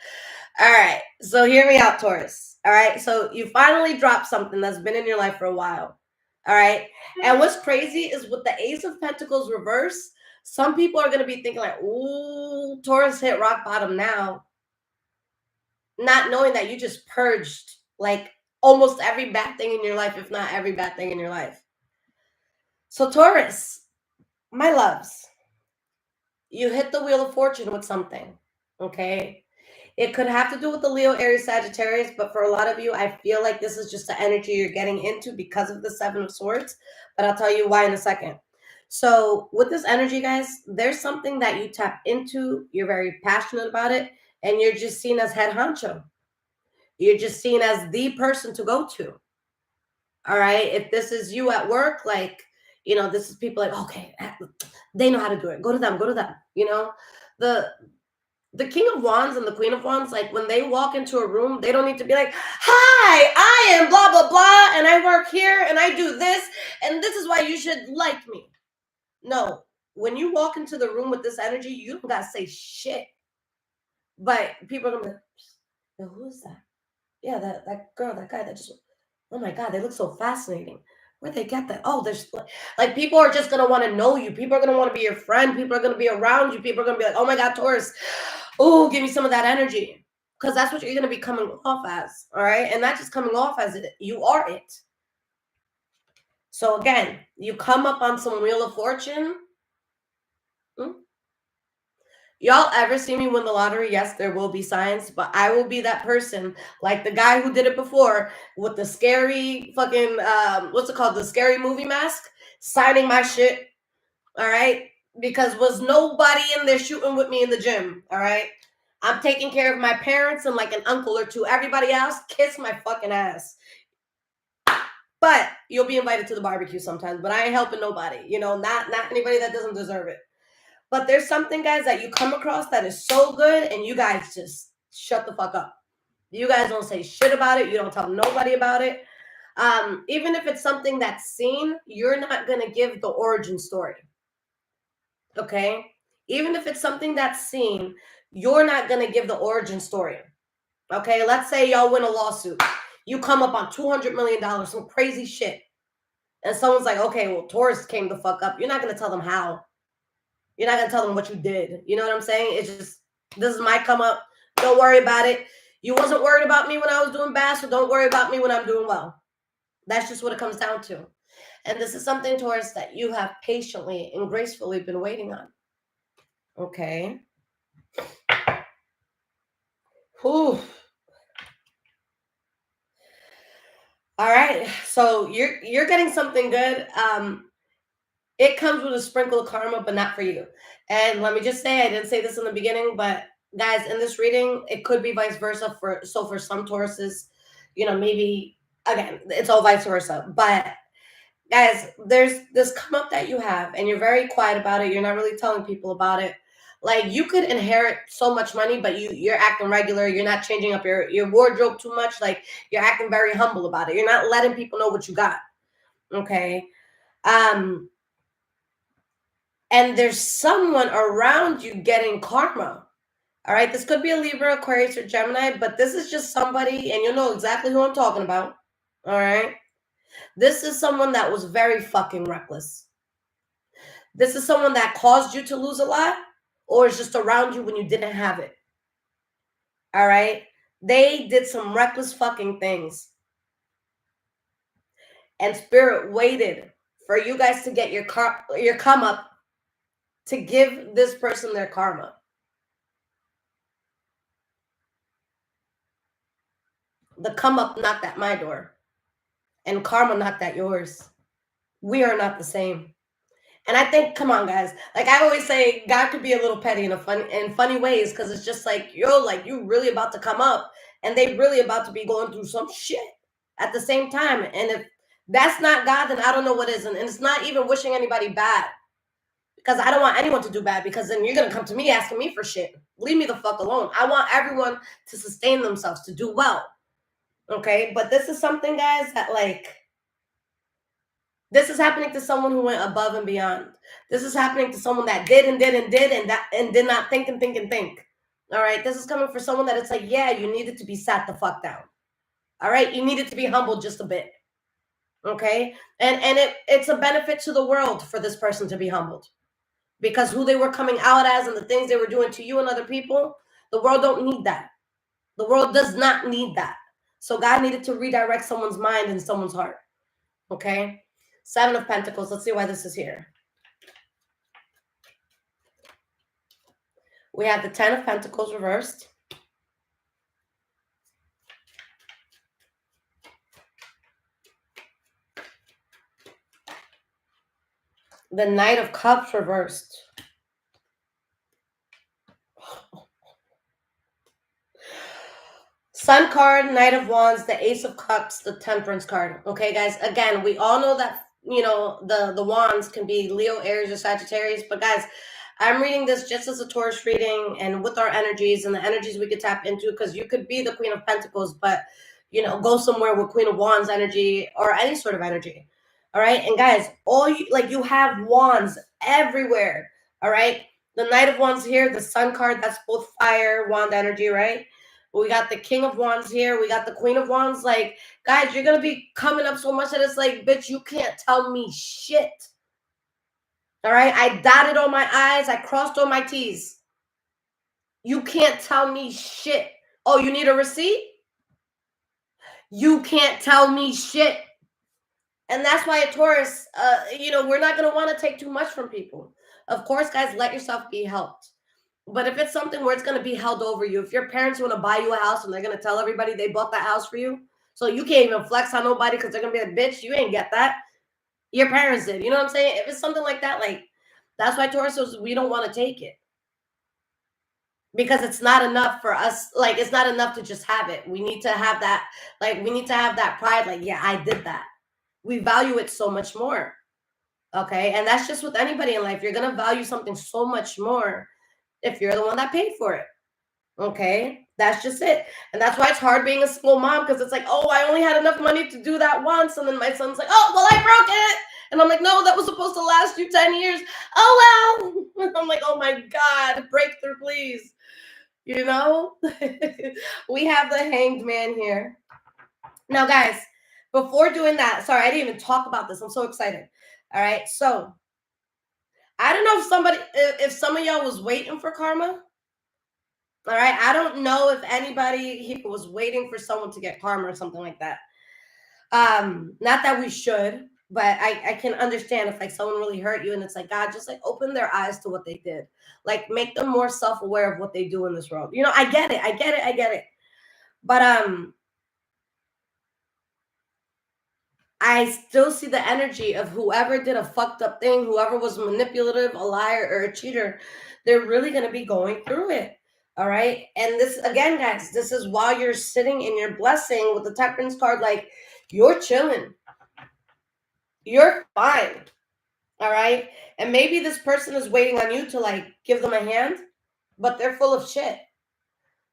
All right. So hear me out, Taurus. All right. So you finally dropped something that's been in your life for a while. All right. And what's crazy is with the Ace of Pentacles reverse, some people are going to be thinking like, ooh, Taurus hit rock bottom now. Not knowing that you just purged like almost every bad thing in your life, if not every bad thing in your life. So Taurus, my loves, you hit the Wheel of Fortune with something. Okay. It could have to do with the Leo, Aries, Sagittarius, but for a lot of you, I feel like this is just the energy you're getting into because of the Seven of Swords. But I'll tell you why in a second. So with this energy, guys, there's something that you tap into. You're very passionate about it, and you're just seen as head honcho. You're just seen as the person to go to. All right. If this is you at work, like, this is people like, okay, they know how to do it. Go to them, the King of Wands and the Queen of Wands, like when they walk into a room, they don't need to be like, hi, I am blah, blah, blah, and I work here and I do this, and this is why you should like me. No, when you walk into the room with this energy, you don't got to say shit. But people are going to be like, who is that? Yeah, that girl, that guy that just, oh my God, they look so fascinating. Where'd they get that? Oh, there's like people are just gonna want to know you. People are gonna want to be your friend. People are gonna be around you. People are gonna be like, oh my God, Taurus, oh, give me some of that energy. Because that's what you're gonna be coming off as. All right. And not just coming off as it, you are it. So again, you come up on some Wheel of Fortune. Y'all ever see me win the lottery? Yes, there will be signs, but I will be that person, like the guy who did it before with the scary fucking, what's it called? The scary movie mask, signing my shit. All right. Because was nobody in there shooting with me in the gym. All right. I'm taking care of my parents and like an uncle or two. Everybody else, kiss my fucking ass. But you'll be invited to the barbecue sometimes, but I ain't helping nobody, not anybody that doesn't deserve it. But there's something, guys, that you come across that is so good, and you guys just shut the fuck up. You guys don't say shit about it. You don't tell nobody about it. Even if it's something that's seen, you're not going to give the origin story. Okay? Even if it's something that's seen, you're not going to give the origin story. Okay? Let's say y'all win a lawsuit. You come up on $200 million, some crazy shit. And someone's like, okay, well, Taurus came the fuck up. You're not going to tell them how. You're not going to tell them what you did. You know what I'm saying? It's just, this is my come up. Don't worry about it. You wasn't worried about me when I was doing bad, so don't worry about me when I'm doing well. That's just what it comes down to. And this is something, Taurus, that you have patiently and gracefully been waiting on. Okay. Whew. All right. So you're getting something good. It comes with a sprinkle of karma, but not for you. And let me just say, I didn't say this in the beginning, but guys, in this reading, it could be vice versa. For some Tauruses, maybe again, it's all vice versa. But guys, there's this come up that you have, and you're very quiet about it. You're not really telling people about it. Like, you could inherit so much money, but you're acting regular. You're not changing up your wardrobe too much. Like, you're acting very humble about it. You're not letting people know what you got. Okay. Um, and there's someone around you getting karma. All right. This could be a Libra, Aquarius, or Gemini, but this is just somebody, and you know exactly who I'm talking about. All right. This is someone that was very fucking reckless. This is someone that caused you to lose a lot, or is just around you when you didn't have it. All right. They did some reckless fucking things. And Spirit waited for you guys to get your come up to give this person their karma. The come up knocked at my door, and karma knocked at yours. We are not the same. And I think, come on, guys. Like I always say, God could be a little petty in funny ways, because it's just like, you really about to come up, and they really about to be going through some shit at the same time. And if that's not God, then I don't know what is. And it's not even wishing anybody bad, because I don't want anyone to do bad, because then you're gonna come to me asking me for shit. Leave me the fuck alone. I want everyone to sustain themselves, to do well. Okay, but this is something, guys, that this is happening to someone who went above and beyond. This is happening to someone that did and did and did and did not think and think and think. All right, this is coming for someone that it's like, yeah, you needed to be sat the fuck down. All right, you needed to be humbled just a bit. Okay, and it's a benefit to the world for this person to be humbled, because who they were coming out as and the things they were doing to you and other people, the world don't need that. The world does not need that. So God needed to redirect someone's mind and someone's heart. Okay. 7 of Pentacles. Let's see why this is here. We have the 10 of Pentacles reversed. The Knight of Cups reversed. Sun card, Knight of Wands, the Ace of Cups, the Temperance card. Okay, guys. Again, we all know that, the wands can be Leo, Aries, or Sagittarius. But guys, I'm reading this just as a Taurus reading, and with our energies and the energies we could tap into, because you could be the Queen of Pentacles, but, go somewhere with Queen of Wands energy or any sort of energy. All right. And guys, you have wands everywhere. All right. The Knight of Wands here, the Sun card, that's both fire, wand energy, right? We got the King of Wands here. We got the Queen of Wands. Like, guys, you're going to be coming up so much that it's like, bitch, you can't tell me shit. All right. I dotted all my I's. I crossed all my T's. You can't tell me shit. Oh, you need a receipt? You can't tell me shit. And that's why a Taurus, we're not going to want to take too much from people. Of course, guys, let yourself be helped. But if it's something where it's going to be held over you, if your parents want to buy you a house and they're going to tell everybody they bought that house for you, so you can't even flex on nobody because they're going to be like, bitch, you ain't get that. Your parents did. You know what I'm saying? If it's something like that, like, that's why Tauruses, we don't want to take it. Because it's not enough for us. Like, it's not enough to just have it. We need to have that. Like, we need to have that pride. Like, yeah, I did that. We value it so much more. Okay? And that's just with anybody in life. You're going to value something so much more if you're the one that paid for it. Okay? That's just it. And that's why it's hard being a single mom, because it's like, oh, I only had enough money to do that once. And then my son's like, oh, well, I broke it. And I'm like, no, that was supposed to last you 10 years. Oh, well. I'm like, oh, my God, breakthrough, please. We have the Hanged Man here. Now, guys, before doing that, sorry, I didn't even talk about this. I'm so excited. All right. So I don't know if some of y'all was waiting for karma. All right. I don't know if anybody here was waiting for someone to get karma or something like that. Not that we should. But I can understand if like someone really hurt you and it's like, God, just like open their eyes to what they did. Like make them more self-aware of what they do in this world. You know, I get it. I get it. I get it. But I still see the energy of whoever did a fucked up thing, whoever was manipulative, a liar, or a cheater, they're really going to be going through it. All right. And this, again, guys, this is while you're sitting in your blessing with the Temperance card, like you're chilling. You're fine. All right. And maybe this person is waiting on you to like give them a hand, but they're full of shit.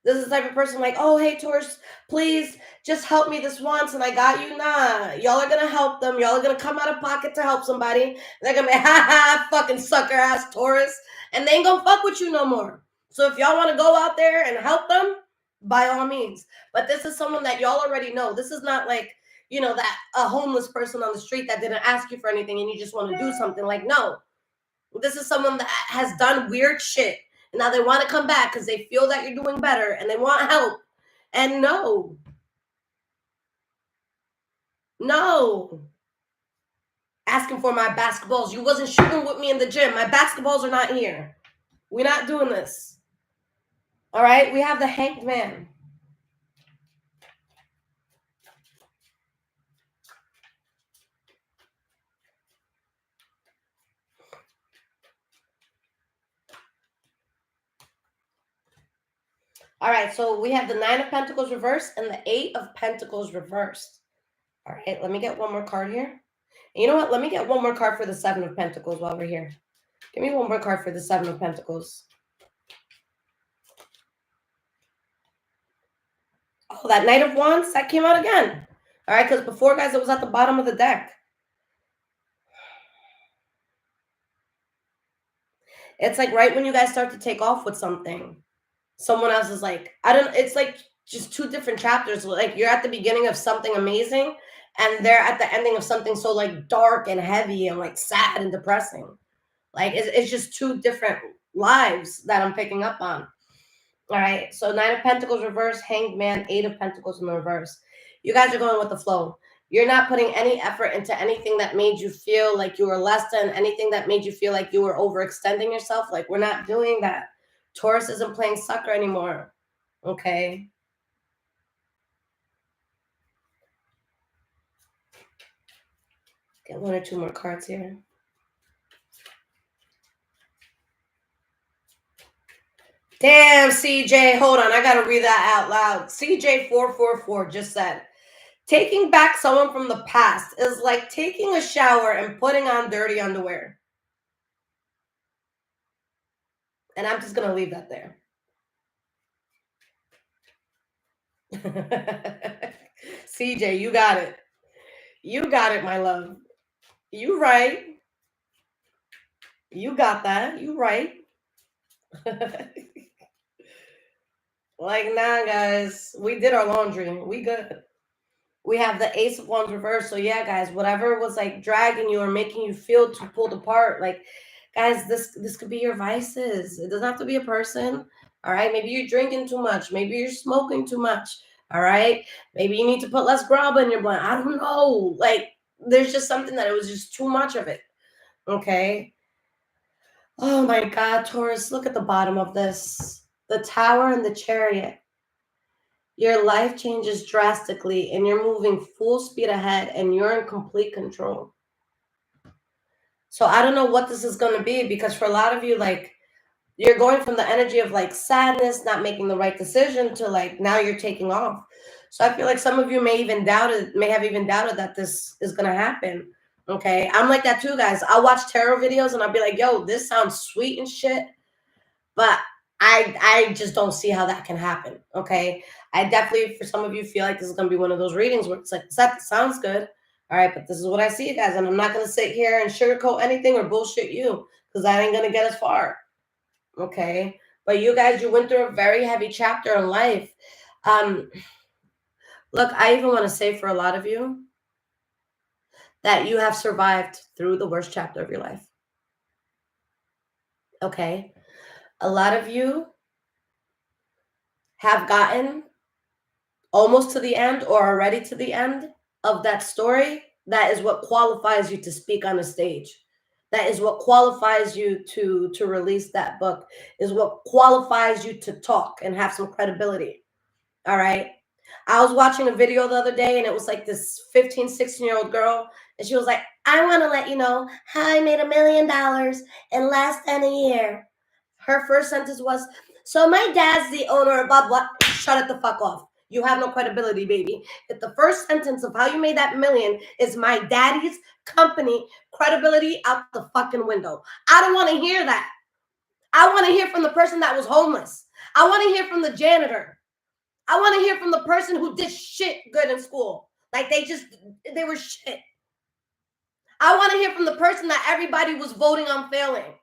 This is the type of person like, oh, hey, Taurus, please just help me this once and I got you. Nah, y'all are going to help them. Y'all are going to come out of pocket to help somebody. They're going to be, ha ha, fucking sucker ass Taurus. And they ain't going to fuck with you no more. So if y'all want to go out there and help them, by all means. But this is someone that y'all already know. This is not like, you know, that a homeless person on the street that didn't ask you for anything and you just want to do something. Like, no. This is someone that has done weird shit. And now they want to come back because they feel that you're doing better and they want help. And no. Asking for my basketballs. You wasn't shooting with me in the gym. My basketballs are not here. We're not doing this. All right? We have the Hanged Man. All right, so we have the 9 of Pentacles reversed and the 8 of Pentacles reversed. All right, let me get one more card here. And you know what? Let me get one more card for the 7 of Pentacles while we're here. Give me one more card for the 7 of Pentacles. Oh, that Knight of Wands, that came out again. All right, because before, guys, it was at the bottom of the deck. It's like right when you guys start to take off with something, someone else is like, it's like just 2 different chapters. Like you're at the beginning of something amazing and they're at the ending of something so like dark and heavy and like sad and depressing. Like it's just 2 different lives that I'm picking up on. All right, so 9 of Pentacles reverse, Hanged Man, 8 of Pentacles in the reverse. You guys are going with the flow. You're not putting any effort into anything that made you feel like you were less than, anything that made you feel like you were overextending yourself. Like, we're not doing that. Taurus isn't playing sucker anymore, okay? Get 1 or 2 more cards here. Damn, CJ, hold on. I got to read that out loud. CJ444 just said, taking back someone from the past is like taking a shower and putting on dirty underwear. And I'm just going to leave that there. CJ, you got it. You got it, my love. You right. You got that. You right. Like, nah, guys. We did our laundry. We good. We have the Ace of Wands reversed. So, yeah, guys, whatever was, like, dragging you or making you feel too pulled apart, like, guys, this could be your vices. It doesn't have to be a person. All right? Maybe you're drinking too much. Maybe you're smoking too much. All right? Maybe you need to put less grab in your blunt. I don't know. Like, there's just something that it was just too much of it. Okay? Oh, my God, Taurus, look at the bottom of this. The Tower and the Chariot. Your life changes drastically and you're moving full speed ahead and you're in complete control. So I don't know what this is going to be, because for a lot of you, like, you're going from the energy of like sadness, not making the right decision, to like now you're taking off. So I feel like some of you may have even doubted that this is going to happen. Okay. I'm like that too, guys. I'll watch tarot videos and I'll be like, yo, this sounds sweet and shit, but I just don't see how that can happen. Okay. I definitely, for some of you, feel like this is going to be one of those readings where it's like, that sounds good. All right. But this is what I see, guys. And I'm not going to sit here and sugarcoat anything or bullshit you, because that ain't going to get us far. Okay. But you guys, you went through a very heavy chapter in life. Look, I even want to say for a lot of you that you have survived through the worst chapter of your life. Okay. A lot of you have gotten almost to the end or already to the end of that story That is what qualifies you to speak on a stage. That is what qualifies you to release that book, is what qualifies you to talk and have some credibility. All right. I was watching a video the other day and it was like this 15, 16-year-old girl. And she was like, I want to let you know how I made $1 million in less than a year. Her first sentence was, so my dad's the owner of blah, blah. Shut it the fuck off. You have no credibility, baby. If the first sentence of how you made that million is my daddy's company, credibility out the fucking window. I don't want to hear that. I want to hear from the person that was homeless. I want to hear from the janitor. I want to hear from the person who did shit good in school. Like they were shit. I want to hear from the person that everybody was voting on failing.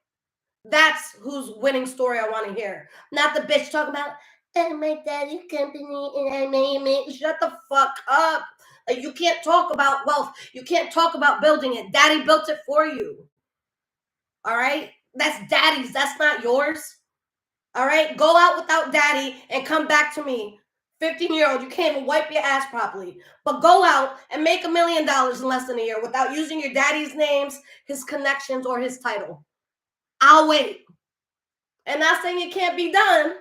That's whose winning story I want to hear. Not the bitch talking about, and my daddy's company, and I made. Shut the fuck up. Like, you can't talk about wealth. You can't talk about building it. Daddy built it for you. All right? That's daddy's. That's not yours. All right? Go out without daddy and come back to me. 15-year-old, you can't even wipe your ass properly. But go out and make $1 million in less than a year without using your daddy's names, his connections, or his title. I'll wait. And not saying it can't be done,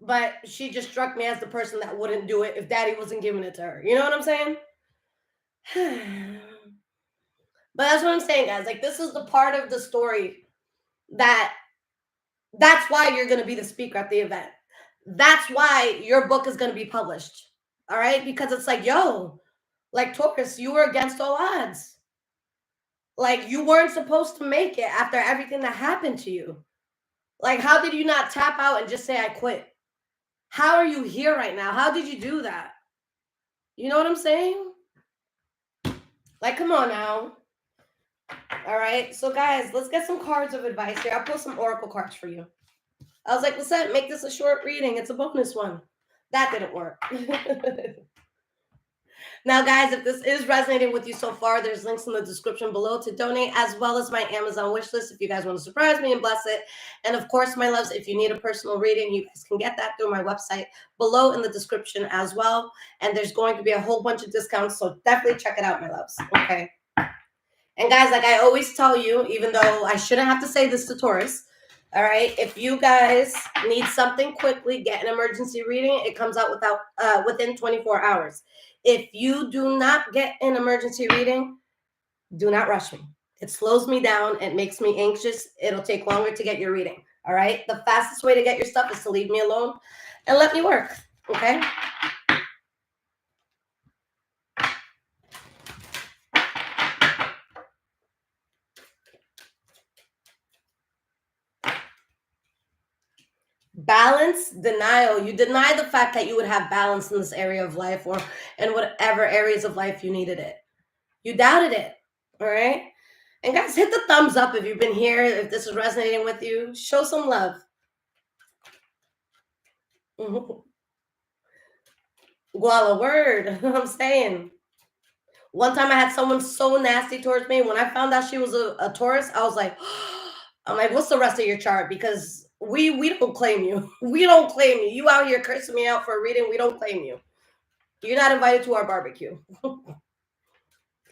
but she just struck me as the person that wouldn't do it if daddy wasn't giving it to her. You know what I'm saying? But that's what I'm saying, guys. Like, this is the part of the story that's why you're going to be the speaker at the event. That's why your book is going to be published. All right? Because it's like, yo, like, Taurus, you were against all odds. Like, you weren't supposed to make it after everything that happened to you. Like, how did you not tap out and just say, I quit? How are you here right now? How did you do that? You know what I'm saying? Like, come on now. All right. So, guys, let's get some cards of advice here. I'll pull some oracle cards for you. I was like, Lisette, make this a short reading. It's a bonus one. That didn't work. Now, guys, if this is resonating with you so far, there's links in the description below to donate, as well as my Amazon wish list if you guys want to surprise me and bless it. And of course, my loves, if you need a personal reading, you guys can get that through my website below in the description as well. And there's going to be a whole bunch of discounts, so definitely check it out, my loves. Okay. And guys, like I always tell you, even though I shouldn't have to say this to Taurus, all right, if you guys need something quickly, get an emergency reading. It comes out within 24 hours. If you do not get an emergency reading, do not rush me. It slows me down. It makes me anxious. It'll take longer to get your reading. All right. The fastest way to get your stuff is to leave me alone and let me work. Okay. Balance, denial. You deny the fact that you would have balance in this area of life or in whatever areas of life you needed it. You doubted it. All right. And guys, hit the thumbs up if you've been here, if this is resonating with you. Show some love. Guala, word. I'm saying. One time I had someone so nasty towards me. When I found out she was a Taurus, I was like, I'm like, what's the rest of your chart? Because we don't claim you. We don't claim you. You out here cursing me out for a reading. We don't claim you. You're not invited to our barbecue.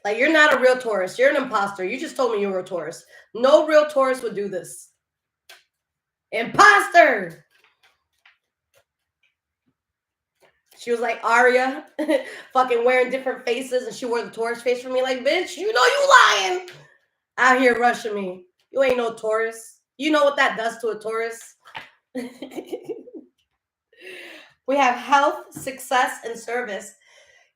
Like, you're not a real Taurus. You're an imposter. You just told me you were a Taurus. No real Taurus would do this. Imposter. She was like Arya, fucking wearing different faces, and she wore the Taurus face for me. Like, bitch, you know you lying. Out here rushing me. You ain't no Taurus. You know what that does to a Taurus. We have health, success, and service.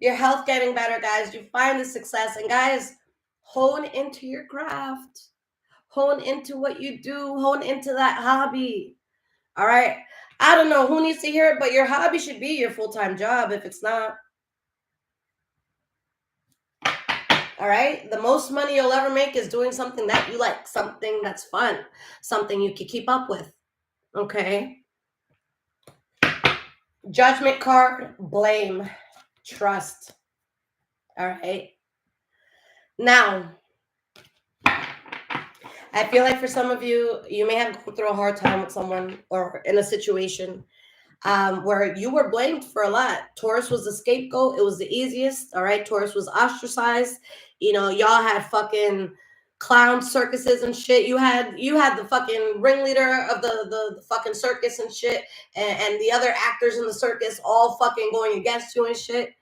Your health getting better, guys. You find the success. And guys, hone into your craft. Hone into what you do. Hone into that hobby. All right. I don't know who needs to hear it, but your hobby should be your full-time job if it's not. All right. The most money you'll ever make is doing something that you like, something that's fun, something you can keep up with. Okay. Judgment card, blame, trust. All right. Now, I feel like for some of you, you may have gone through a hard time with someone or in a situation. where you were blamed for a lot. Taurus was the scapegoat. It was the easiest. All right. Taurus was ostracized. You know, y'all had fucking clown circuses and shit. You had the fucking ringleader of the fucking circus and shit, and the other actors in the circus all fucking going against you and shit.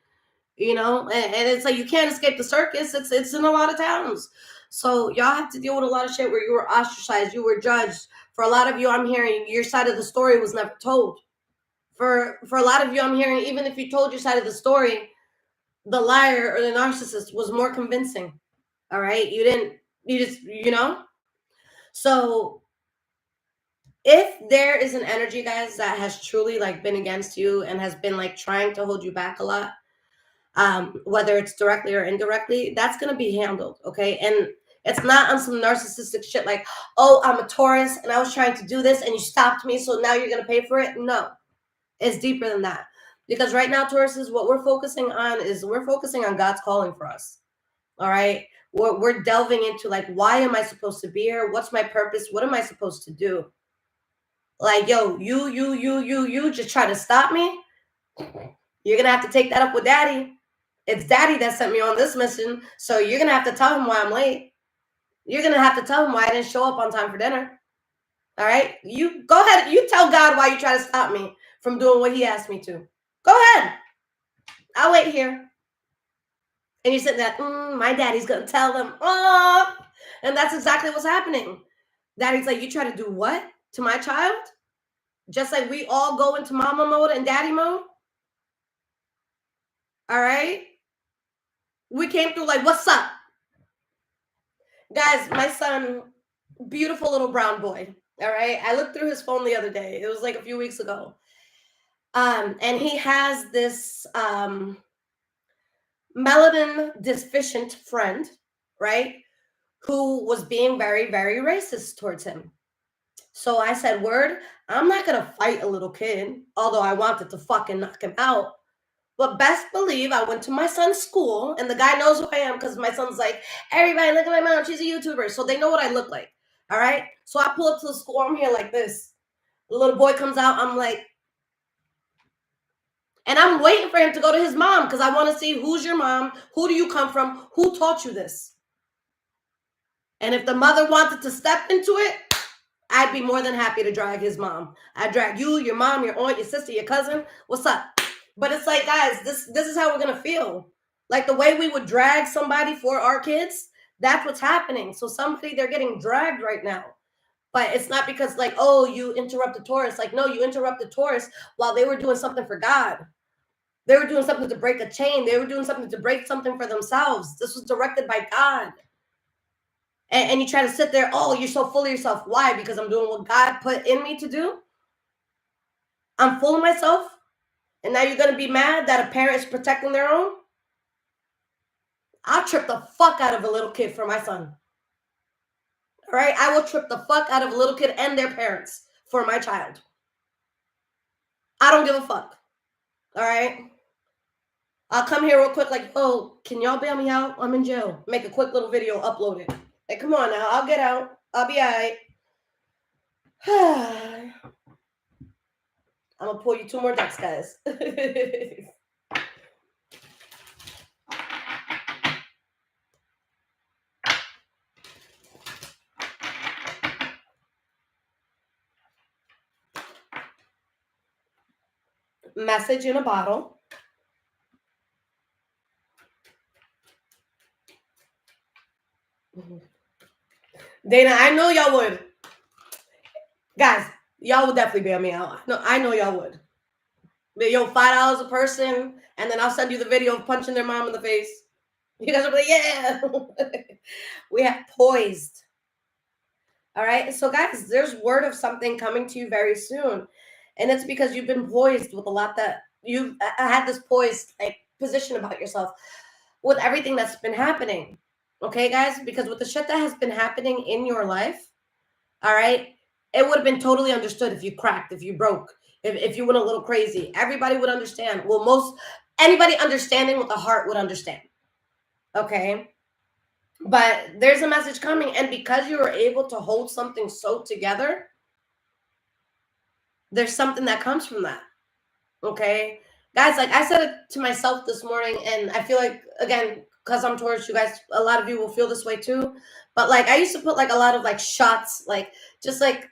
You know, and it's like you can't escape the circus. It's in a lot of towns. So y'all have to deal with a lot of shit where you were ostracized, you were judged. For a lot of you, I'm hearing your side of the story was never told. For a lot of you, I'm hearing even if you told your side of the story, the liar or the narcissist was more convincing. All right, you just So if there is an energy, guys, that has truly like been against you and has been like trying to hold you back a lot, whether it's directly or indirectly, that's going to be handled. Okay. And it's not on some narcissistic shit like, oh, I'm a Taurus and I was trying to do this and you stopped me, so now you're going to pay for it. No, it's deeper than that. Because right now, Taurus, is what we're focusing on God's calling for us. All right. We're delving into like, why am I supposed to be here? What's my purpose? What am I supposed to do? Like, yo, you just try to stop me. You're going to have to take that up with daddy. It's daddy that sent me on this mission. So you're going to have to tell him why I'm late. You're going to have to tell him why I didn't show up on time for dinner. All right. You go ahead. You tell God why you try to stop me from doing what he asked me to. Go ahead. I'll wait here. And you're sitting there, my daddy's going to tell them. Oh, and that's exactly what's happening. Daddy's like, you try to do what to my child? Just like we all go into mama mode and daddy mode. All right. We came through like, what's up? Guys, my son, beautiful little brown boy. All right. I looked through his phone the other day. It was like a few weeks ago. And he has this melanin deficient friend, right? Who was being very, very racist towards him. So I said, word, I'm not going to fight a little kid, although I wanted to fucking knock him out. But best believe I went to my son's school, and the guy knows who I am because my son's like, everybody, look at my mom. She's a YouTuber. So they know what I look like. All right. So I pull up to the school. I'm here like this. The little boy comes out. I'm like, and I'm waiting for him to go to his mom because I want to see who's your mom. Who do you come from? Who taught you this? And if the mother wanted to step into it, I'd be more than happy to drag his mom. I'd drag you, your mom, your aunt, your sister, your cousin. What's up? But it's like, guys, this is how we're going to feel. Like the way we would drag somebody for our kids, that's what's happening. So somebody, they're getting dragged right now. But it's not because like, oh, you interrupted Taurus. Like, no, you interrupted Taurus while they were doing something for God. They were doing something to break a chain. They were doing something to break something for themselves. This was directed by God. And you try to sit there, oh, you're so full of yourself. Why? Because I'm doing what God put in me to do. I'm full of myself. And now you're going to be mad that a parent is protecting their own? I'll trip the fuck out of a little kid for my son. All right? I will trip the fuck out of a little kid and their parents for my child. I don't give a fuck. All right? I'll come here real quick like, oh, can y'all bail me out? I'm in jail. Make a quick little video, upload it. Hey, come on now. I'll get out. I'll be all right. I'm going to pull you 2 more decks, guys. Message in a bottle. Dana, I know y'all would. Guys, y'all would definitely bail me out. No, I know y'all would. But yo, $5 a person, and then I'll send you the video of punching their mom in the face. You guys will be like, yeah. We have poised. All right. So guys, there's word of something coming to you very soon. And it's because you've been poised with a lot that you've had this poised like position about yourself with everything that's been happening. Okay, guys, because with the shit that has been happening in your life, all right, it would have been totally understood if you cracked, if you broke, if you went a little crazy. Everybody would understand. Well, anybody understanding with a heart would understand. Okay. But there's a message coming. And because you were able to hold something so together, there's something that comes from that. Okay? Guys, like I said it to myself this morning, and I feel like, again, because I'm Taurus, you guys, a lot of you will feel this way too. But like I used to put like a lot of like shots, like just like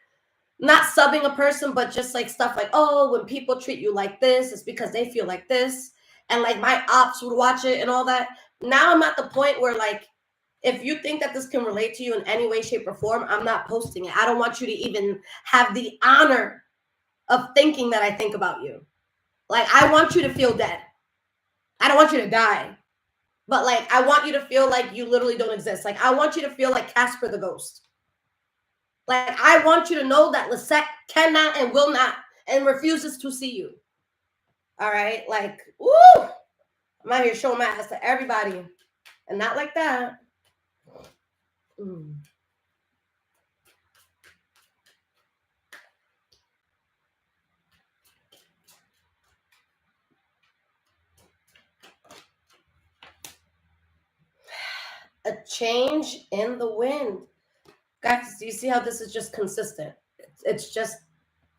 not subbing a person, but just like stuff like, oh, when people treat you like this, it's because they feel like this. And like my ops would watch it and all that. Now I'm at the point where like, if you think that this can relate to you in any way, shape, or form, I'm not posting it. I don't want you to even have the honor of thinking that I think about you. Like, I want you to feel dead. I don't want you to die. But like, I want you to feel like you literally don't exist. Like, I want you to feel like Casper the ghost. Like, I want you to know that Lisette cannot and will not and refuses to see you. All right? Like, woo! I'm out here showing my ass to everybody. And not like that. A change in the wind. Guys, do you see how this is just consistent? It's just,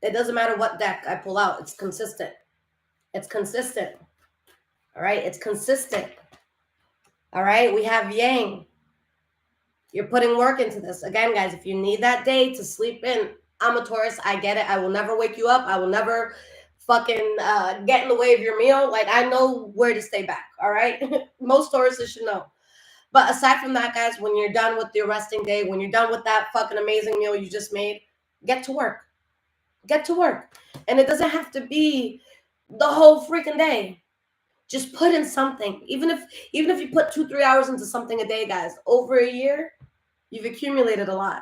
it doesn't matter what deck I pull out. It's consistent. It's consistent. All right? It's consistent. All right? We have Yang. You're putting work into this. Again, guys, if you need that day to sleep in, I'm a Taurus. I get it. I will never wake you up. I will never fucking get in the way of your meal. Like, I know where to stay back. All right? Most Tauruses should know. But aside from that, guys, when you're done with your resting day, when you're done with that fucking amazing meal you just made, get to work. Get to work. And it doesn't have to be the whole freaking day. Just put in something. Even if you put 2-3 hours into something a day, guys, over a year, you've accumulated a lot.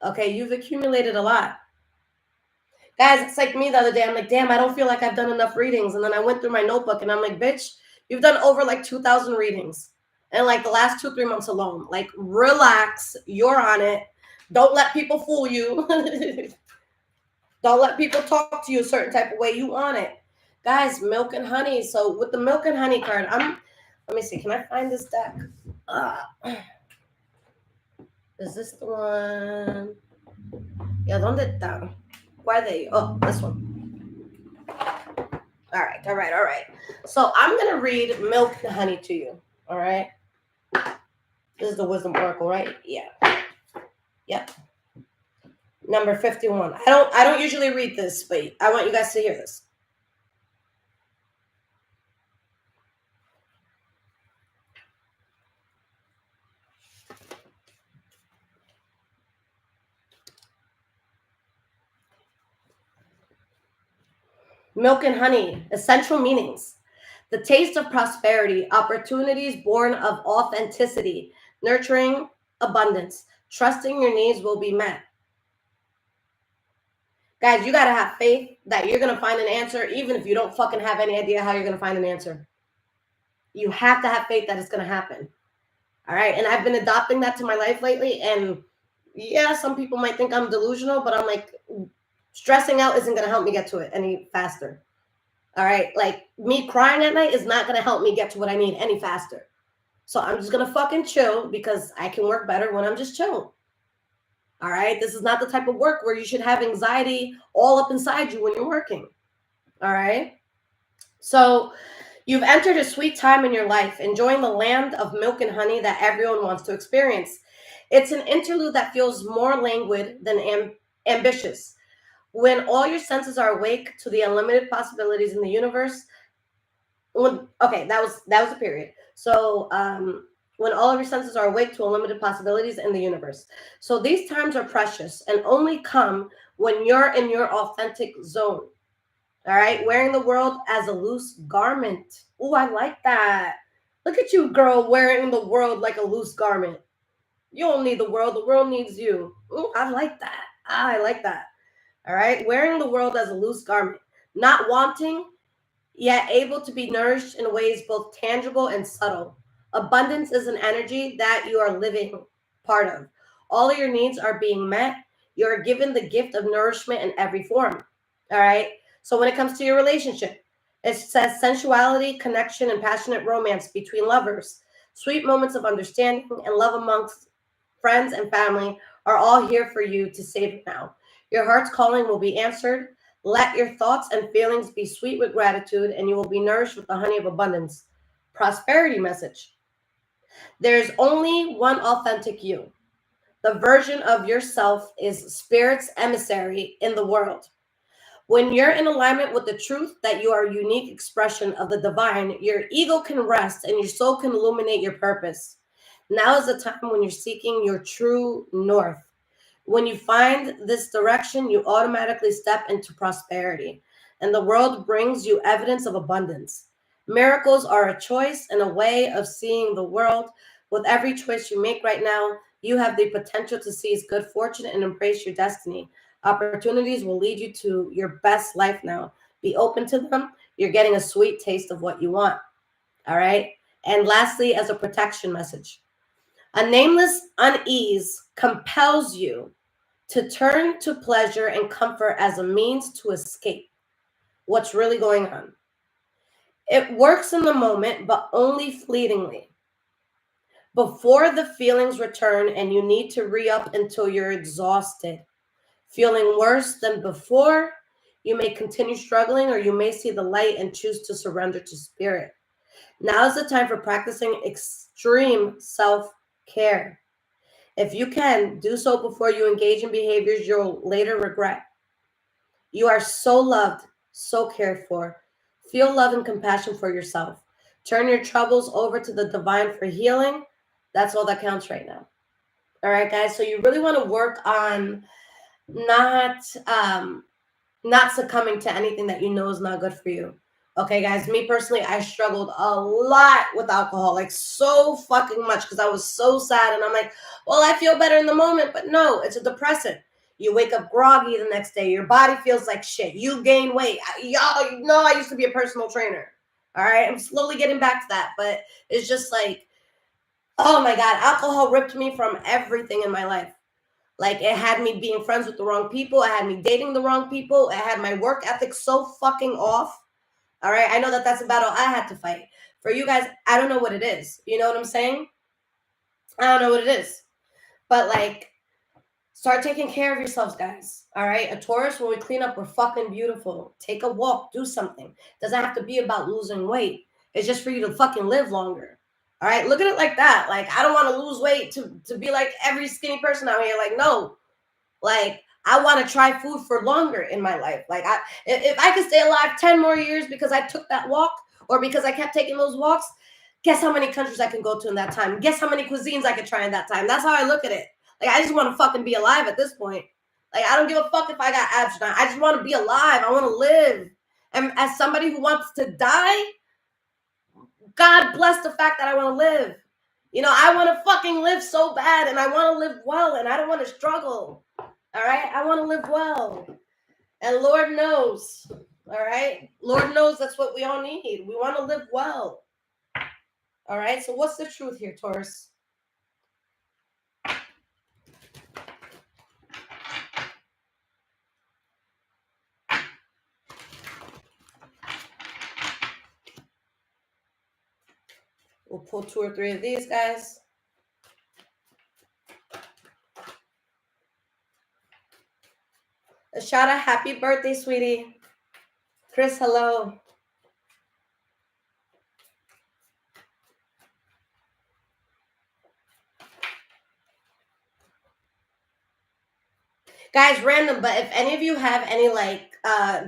Okay, you've accumulated a lot. Guys, it's like me the other day. I'm like, damn, I don't feel like I've done enough readings. And then I went through my notebook and I'm like, bitch, you've done over like 2,000 readings. And like the last 2-3 months alone. Like, relax. You're on it. Don't let people fool you. Don't let people talk to you a certain type of way. You on it. Guys, milk and honey. So with the milk and honey card, let me see. Can I find this deck? Is this the one? Yeah, ¿dónde está? Why are they? Oh, this one. All right. So I'm going to read milk and honey to you. All right. This is the Wisdom Oracle, right? Yeah. Yep. Number 51. I don't usually read this, but I want you guys to hear this. Milk and honey, essential meanings. The taste of prosperity, opportunities born of authenticity, nurturing abundance, trusting your needs will be met. Guys, you got to have faith that you're going to find an answer, even if you don't fucking have any idea how you're going to find an answer. You have to have faith that it's going to happen. All right. And I've been adopting that to my life lately. And yeah, some people might think I'm delusional, but I'm like, stressing out isn't going to help me get to it any faster. All right. Like, me crying at night is not going to help me get to what I need any faster. So I'm just going to fucking chill because I can work better when I'm just chilling. All right. This is not the type of work where you should have anxiety all up inside you when you're working. All right. So you've entered a sweet time in your life, enjoying the land of milk and honey that everyone wants to experience. It's an interlude that feels more languid than ambitious. When all your senses are awake to the unlimited possibilities in the universe. That was a period. So when all of your senses are awake to unlimited possibilities in the universe. So these times are precious and only come when you're in your authentic zone. All right, wearing the world as a loose garment. Oh, I like that. Look at you, girl, wearing the world like a loose garment. You don't need the world needs you. Oh, I like that. I like that. All right, wearing the world as a loose garment, not wanting, yet able to be nourished in ways both tangible and subtle. Abundance is an energy that you are living part of. All of your needs are being met. You are given the gift of nourishment in every form. All right. So when it comes to your relationship, it says sensuality, connection, and passionate romance between lovers. Sweet moments of understanding and love amongst friends and family are all here for you to savor now. Your heart's calling will be answered. Let your thoughts and feelings be sweet with gratitude, and you will be nourished with the honey of abundance. Prosperity message. There's only one authentic you. The version of yourself is spirit's emissary in the world. When you're in alignment with the truth that you are a unique expression of the divine, your ego can rest and your soul can illuminate your purpose. Now is the time when you're seeking your true north. When you find this direction, you automatically step into prosperity, and the world brings you evidence of abundance. Miracles are a choice and a way of seeing the world. With every choice you make right now, you have the potential to seize good fortune and embrace your destiny. Opportunities will lead you to your best life now. Be open to them. You're getting a sweet taste of what you want. All right. And lastly, as a protection message, a nameless unease compels you to turn to pleasure and comfort as a means to escape what's really going on. It works in the moment, but only fleetingly. Before the feelings return and you need to re-up until you're exhausted, feeling worse than before, you may continue struggling, or you may see the light and choose to surrender to spirit. Now is the time for practicing extreme self-care. If you can, do so before you engage in behaviors you'll later regret. You are so loved, so cared for. Feel love and compassion for yourself. Turn your troubles over to the divine for healing. That's all that counts right now. All right, guys. So you really want to work on not succumbing to anything that you know is not good for you. Okay, guys, me personally, I struggled a lot with alcohol, like so fucking much, because I was so sad. And I'm like, well, I feel better in the moment, but no, it's a depressant. You wake up groggy the next day. Your body feels like shit. You gain weight. Y'all know I used to be a personal trainer. All right, I'm slowly getting back to that, but it's just like, oh my God, alcohol ripped me from everything in my life. Like, it had me being friends with the wrong people. It had me dating the wrong people. It had my work ethic so fucking off. All right. I know that that's a battle I had to fight. For you guys, I don't know what it is. You know what I'm saying? I don't know what it is. But like, start taking care of yourselves, guys. All right. A Taurus, when we clean up, we're fucking beautiful. Take a walk, do something. Doesn't have to be about losing weight. It's just for you to fucking live longer. All right. Look at it like that. Like, I don't want to lose weight to be like every skinny person out here. Like, no. Like, I want to try food for longer in my life. Like, if I could stay alive 10 more years because I took that walk, or because I kept taking those walks, guess how many countries I can go to in that time? Guess how many cuisines I could try in that time? That's how I look at it. Like, I just want to fucking be alive at this point. Like, I don't give a fuck if I got abs or not. I just want to be alive. I want to live. And as somebody who wants to die, God bless the fact that I want to live. You know, I want to fucking live so bad, and I want to live well, and I don't want to struggle. All right. I want to live well. And Lord knows. All right. Lord knows that's what we all need. We want to live well. All right. So what's the truth here, Taurus? We'll pull 2 or 3 of these guys. Ashada, happy birthday, sweetie. Chris, hello. Guys, random, but if any of you have any like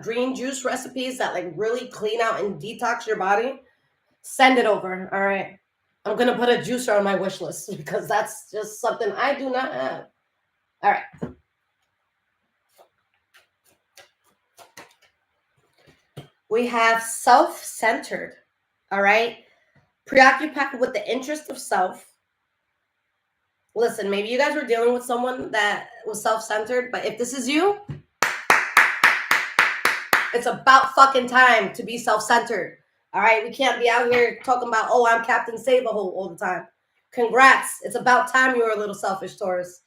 green juice recipes that like really clean out and detox your body, send it over. All right. I'm going to put a juicer on my wish list because that's just something I do not have. All right. We have self-centered. All right. Preoccupied with the interest of self. Listen, maybe you guys were dealing with someone that was self-centered, but if this is you, it's about fucking time to be self-centered. All right. We can't be out here talking about, oh, I'm Captain Save-A-Hole all the time. Congrats. It's about time you were a little selfish, Taurus.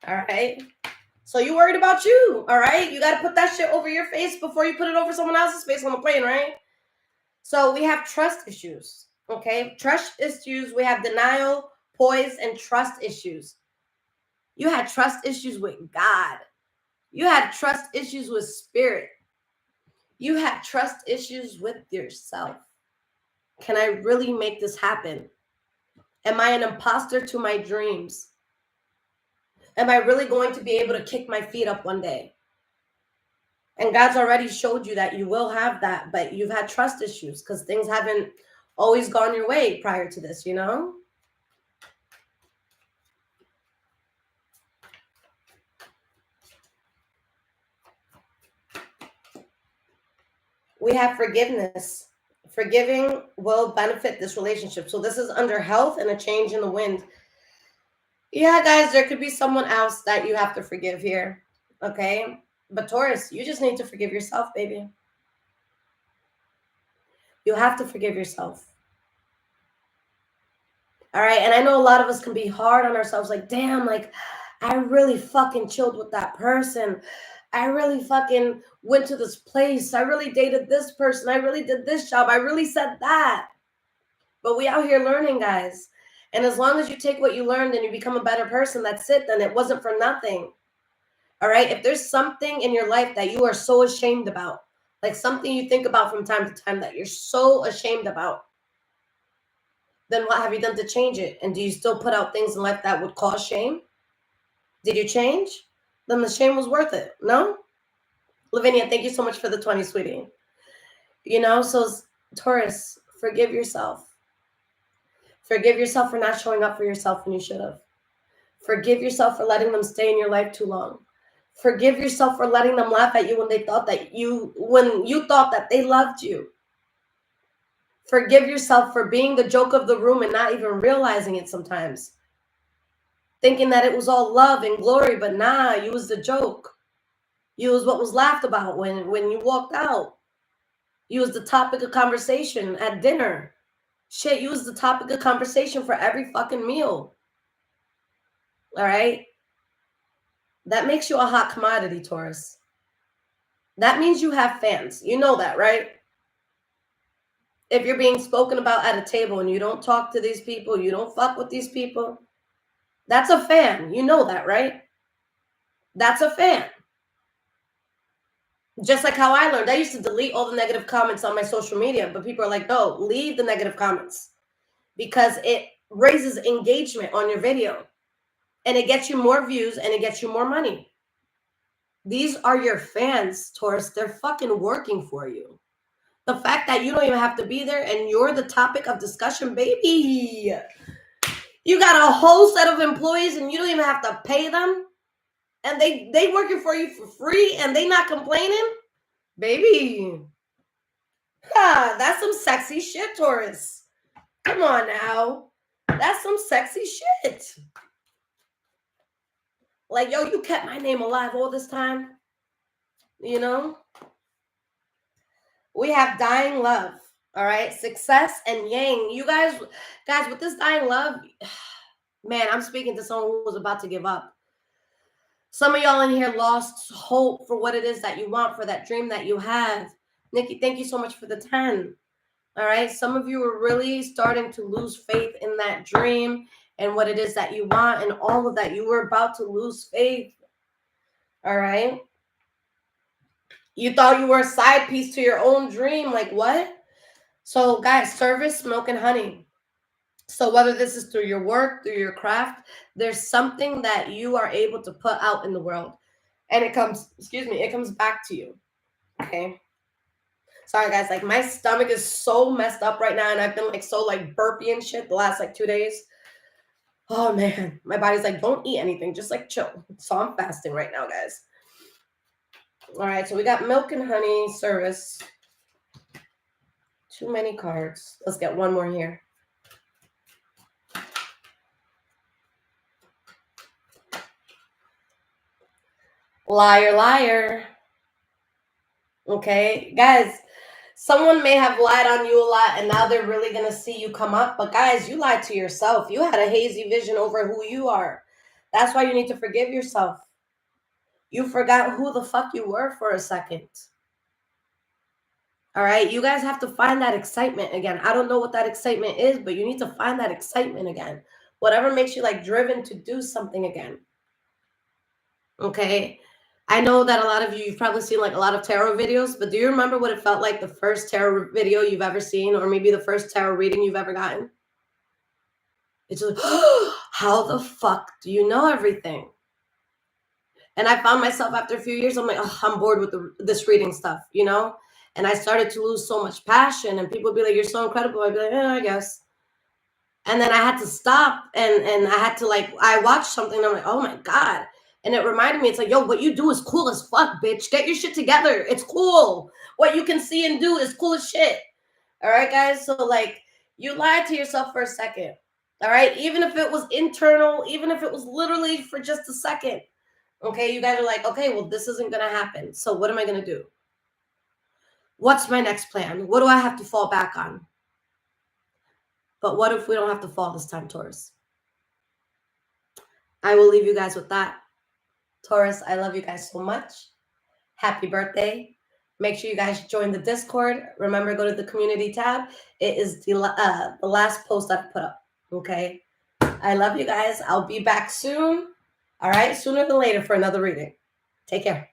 All right. So you worried about you. All right. You got to put that shit over your face before you put it over someone else's face on the plane, right? So we have trust issues. Okay. Trust issues. We have denial, poise, and trust issues. You had trust issues with God. You had trust issues with spirit. You have trust issues with yourself. Can I really make this happen? Am I an imposter to my dreams? Am I really going to be able to kick my feet up one day? And God's already showed you that you will have that, but you've had trust issues because things haven't always gone your way prior to this, you know? We have forgiveness. Forgiving will benefit this relationship. So this is under health and a change in the wind. Yeah, guys, there could be someone else that you have to forgive here. Okay? But Taurus, you just need to forgive yourself, baby. You have to forgive yourself. All right? And I know a lot of us can be hard on ourselves, like, damn, like, I really fucking chilled with that person. I really fucking went to this place. I really dated this person. I really did this job. I really said that. But we out here learning, guys. And as long as you take what you learned and you become a better person, that's it. Then it wasn't for nothing. All right? If there's something in your life that you are so ashamed about, like something you think about from time to time that you're so ashamed about, then what have you done to change it? And do you still put out things in life that would cause shame? Did you change? Then the shame was worth it. No? Lavinia, thank you so much for the 20, sweetie. You know, so Taurus, forgive yourself. Forgive yourself for not showing up for yourself when you should have. Forgive yourself for letting them stay in your life too long. Forgive yourself for letting them laugh at you when you thought that they loved you. Forgive yourself for being the joke of the room and not even realizing it sometimes. Thinking that it was all love and glory, but nah, you was the joke. You was what was laughed about when you walked out. You was the topic of conversation at dinner. Shit, you was the topic of conversation for every fucking meal. All right? That makes you a hot commodity, Taurus. That means you have fans. You know that, right? If you're being spoken about at a table and you don't talk to these people, you don't fuck with these people, that's a fan. You know that, right? That's a fan. Just like how I learned. I used to delete all the negative comments on my social media, but people are like, no, leave the negative comments because it raises engagement on your video and it gets you more views and it gets you more money. These are your fans, Taurus. They're fucking working for you. The fact that you don't even have to be there and you're the topic of discussion, baby. You got a whole set of employees and you don't even have to pay them. And they working for you for free and they not complaining? Baby. That's some sexy shit, Taurus. Come on now. That's some sexy shit. Like, yo, you kept my name alive all this time. You know? We have dying love. All right? Success and yang. You guys, with this dying love, man, I'm speaking to someone who was about to give up. Some of y'all in here lost hope for what it is that you want, for that dream that you have. Nikki, thank you so much for the 10. All right. Some of you are really starting to lose faith in that dream and what it is that you want and all of that. You were about to lose faith. All right. You thought you were a side piece to your own dream. Like what? So guys, service, milk, and honey. So whether this is through your work, through your craft, there's something that you are able to put out in the world. And it comes back to you. Okay. Sorry, guys. Like, my stomach is so messed up right now, and I've been, like, so, like, burpy and shit the last, like, 2 days. Oh, man. My body's like, don't eat anything. Just, like, chill. So I'm fasting right now, guys. All right. So we got milk and honey service. Too many cards. Let's get one more here. Liar, liar. Okay. Guys, someone may have lied on you a lot, and now they're really going to see you come up. But, guys, you lied to yourself. You had a hazy vision over who you are. That's why you need to forgive yourself. You forgot who the fuck you were for a second. All right? You guys have to find that excitement again. I don't know what that excitement is, but you need to find that excitement again. Whatever makes you, like, driven to do something again. Okay? I know that a lot of you've probably seen like a lot of tarot videos, but do you remember what it felt like the first tarot video you've ever seen, or maybe the first tarot reading you've ever gotten? It's like, how the fuck do you know everything? And I found myself after a few years, I'm like, oh, I'm bored with this reading stuff, you know? And I started to lose so much passion, and people would be like, you're so incredible. I'd be like, I guess. And then I had to stop, and I had to, like, I watched something, and I'm like, oh my God. And it reminded me, it's like, yo, what you do is cool as fuck, bitch. Get your shit together. It's cool. What you can see and do is cool as shit. All right, guys? So, like, you lied to yourself for a second. All right? Even if it was internal, even if it was literally for just a second. Okay, you guys are like, okay, well, this isn't going to happen. So what am I going to do? What's my next plan? What do I have to fall back on? But what if we don't have to fall this time, Taurus? I will leave you guys with that. Taurus, I love you guys so much. Happy birthday. Make sure you guys join the Discord. Remember, go to the community tab. It is the last post I've put up. Okay? I love you guys. I'll be back soon. All right? Sooner than later for another reading. Take care.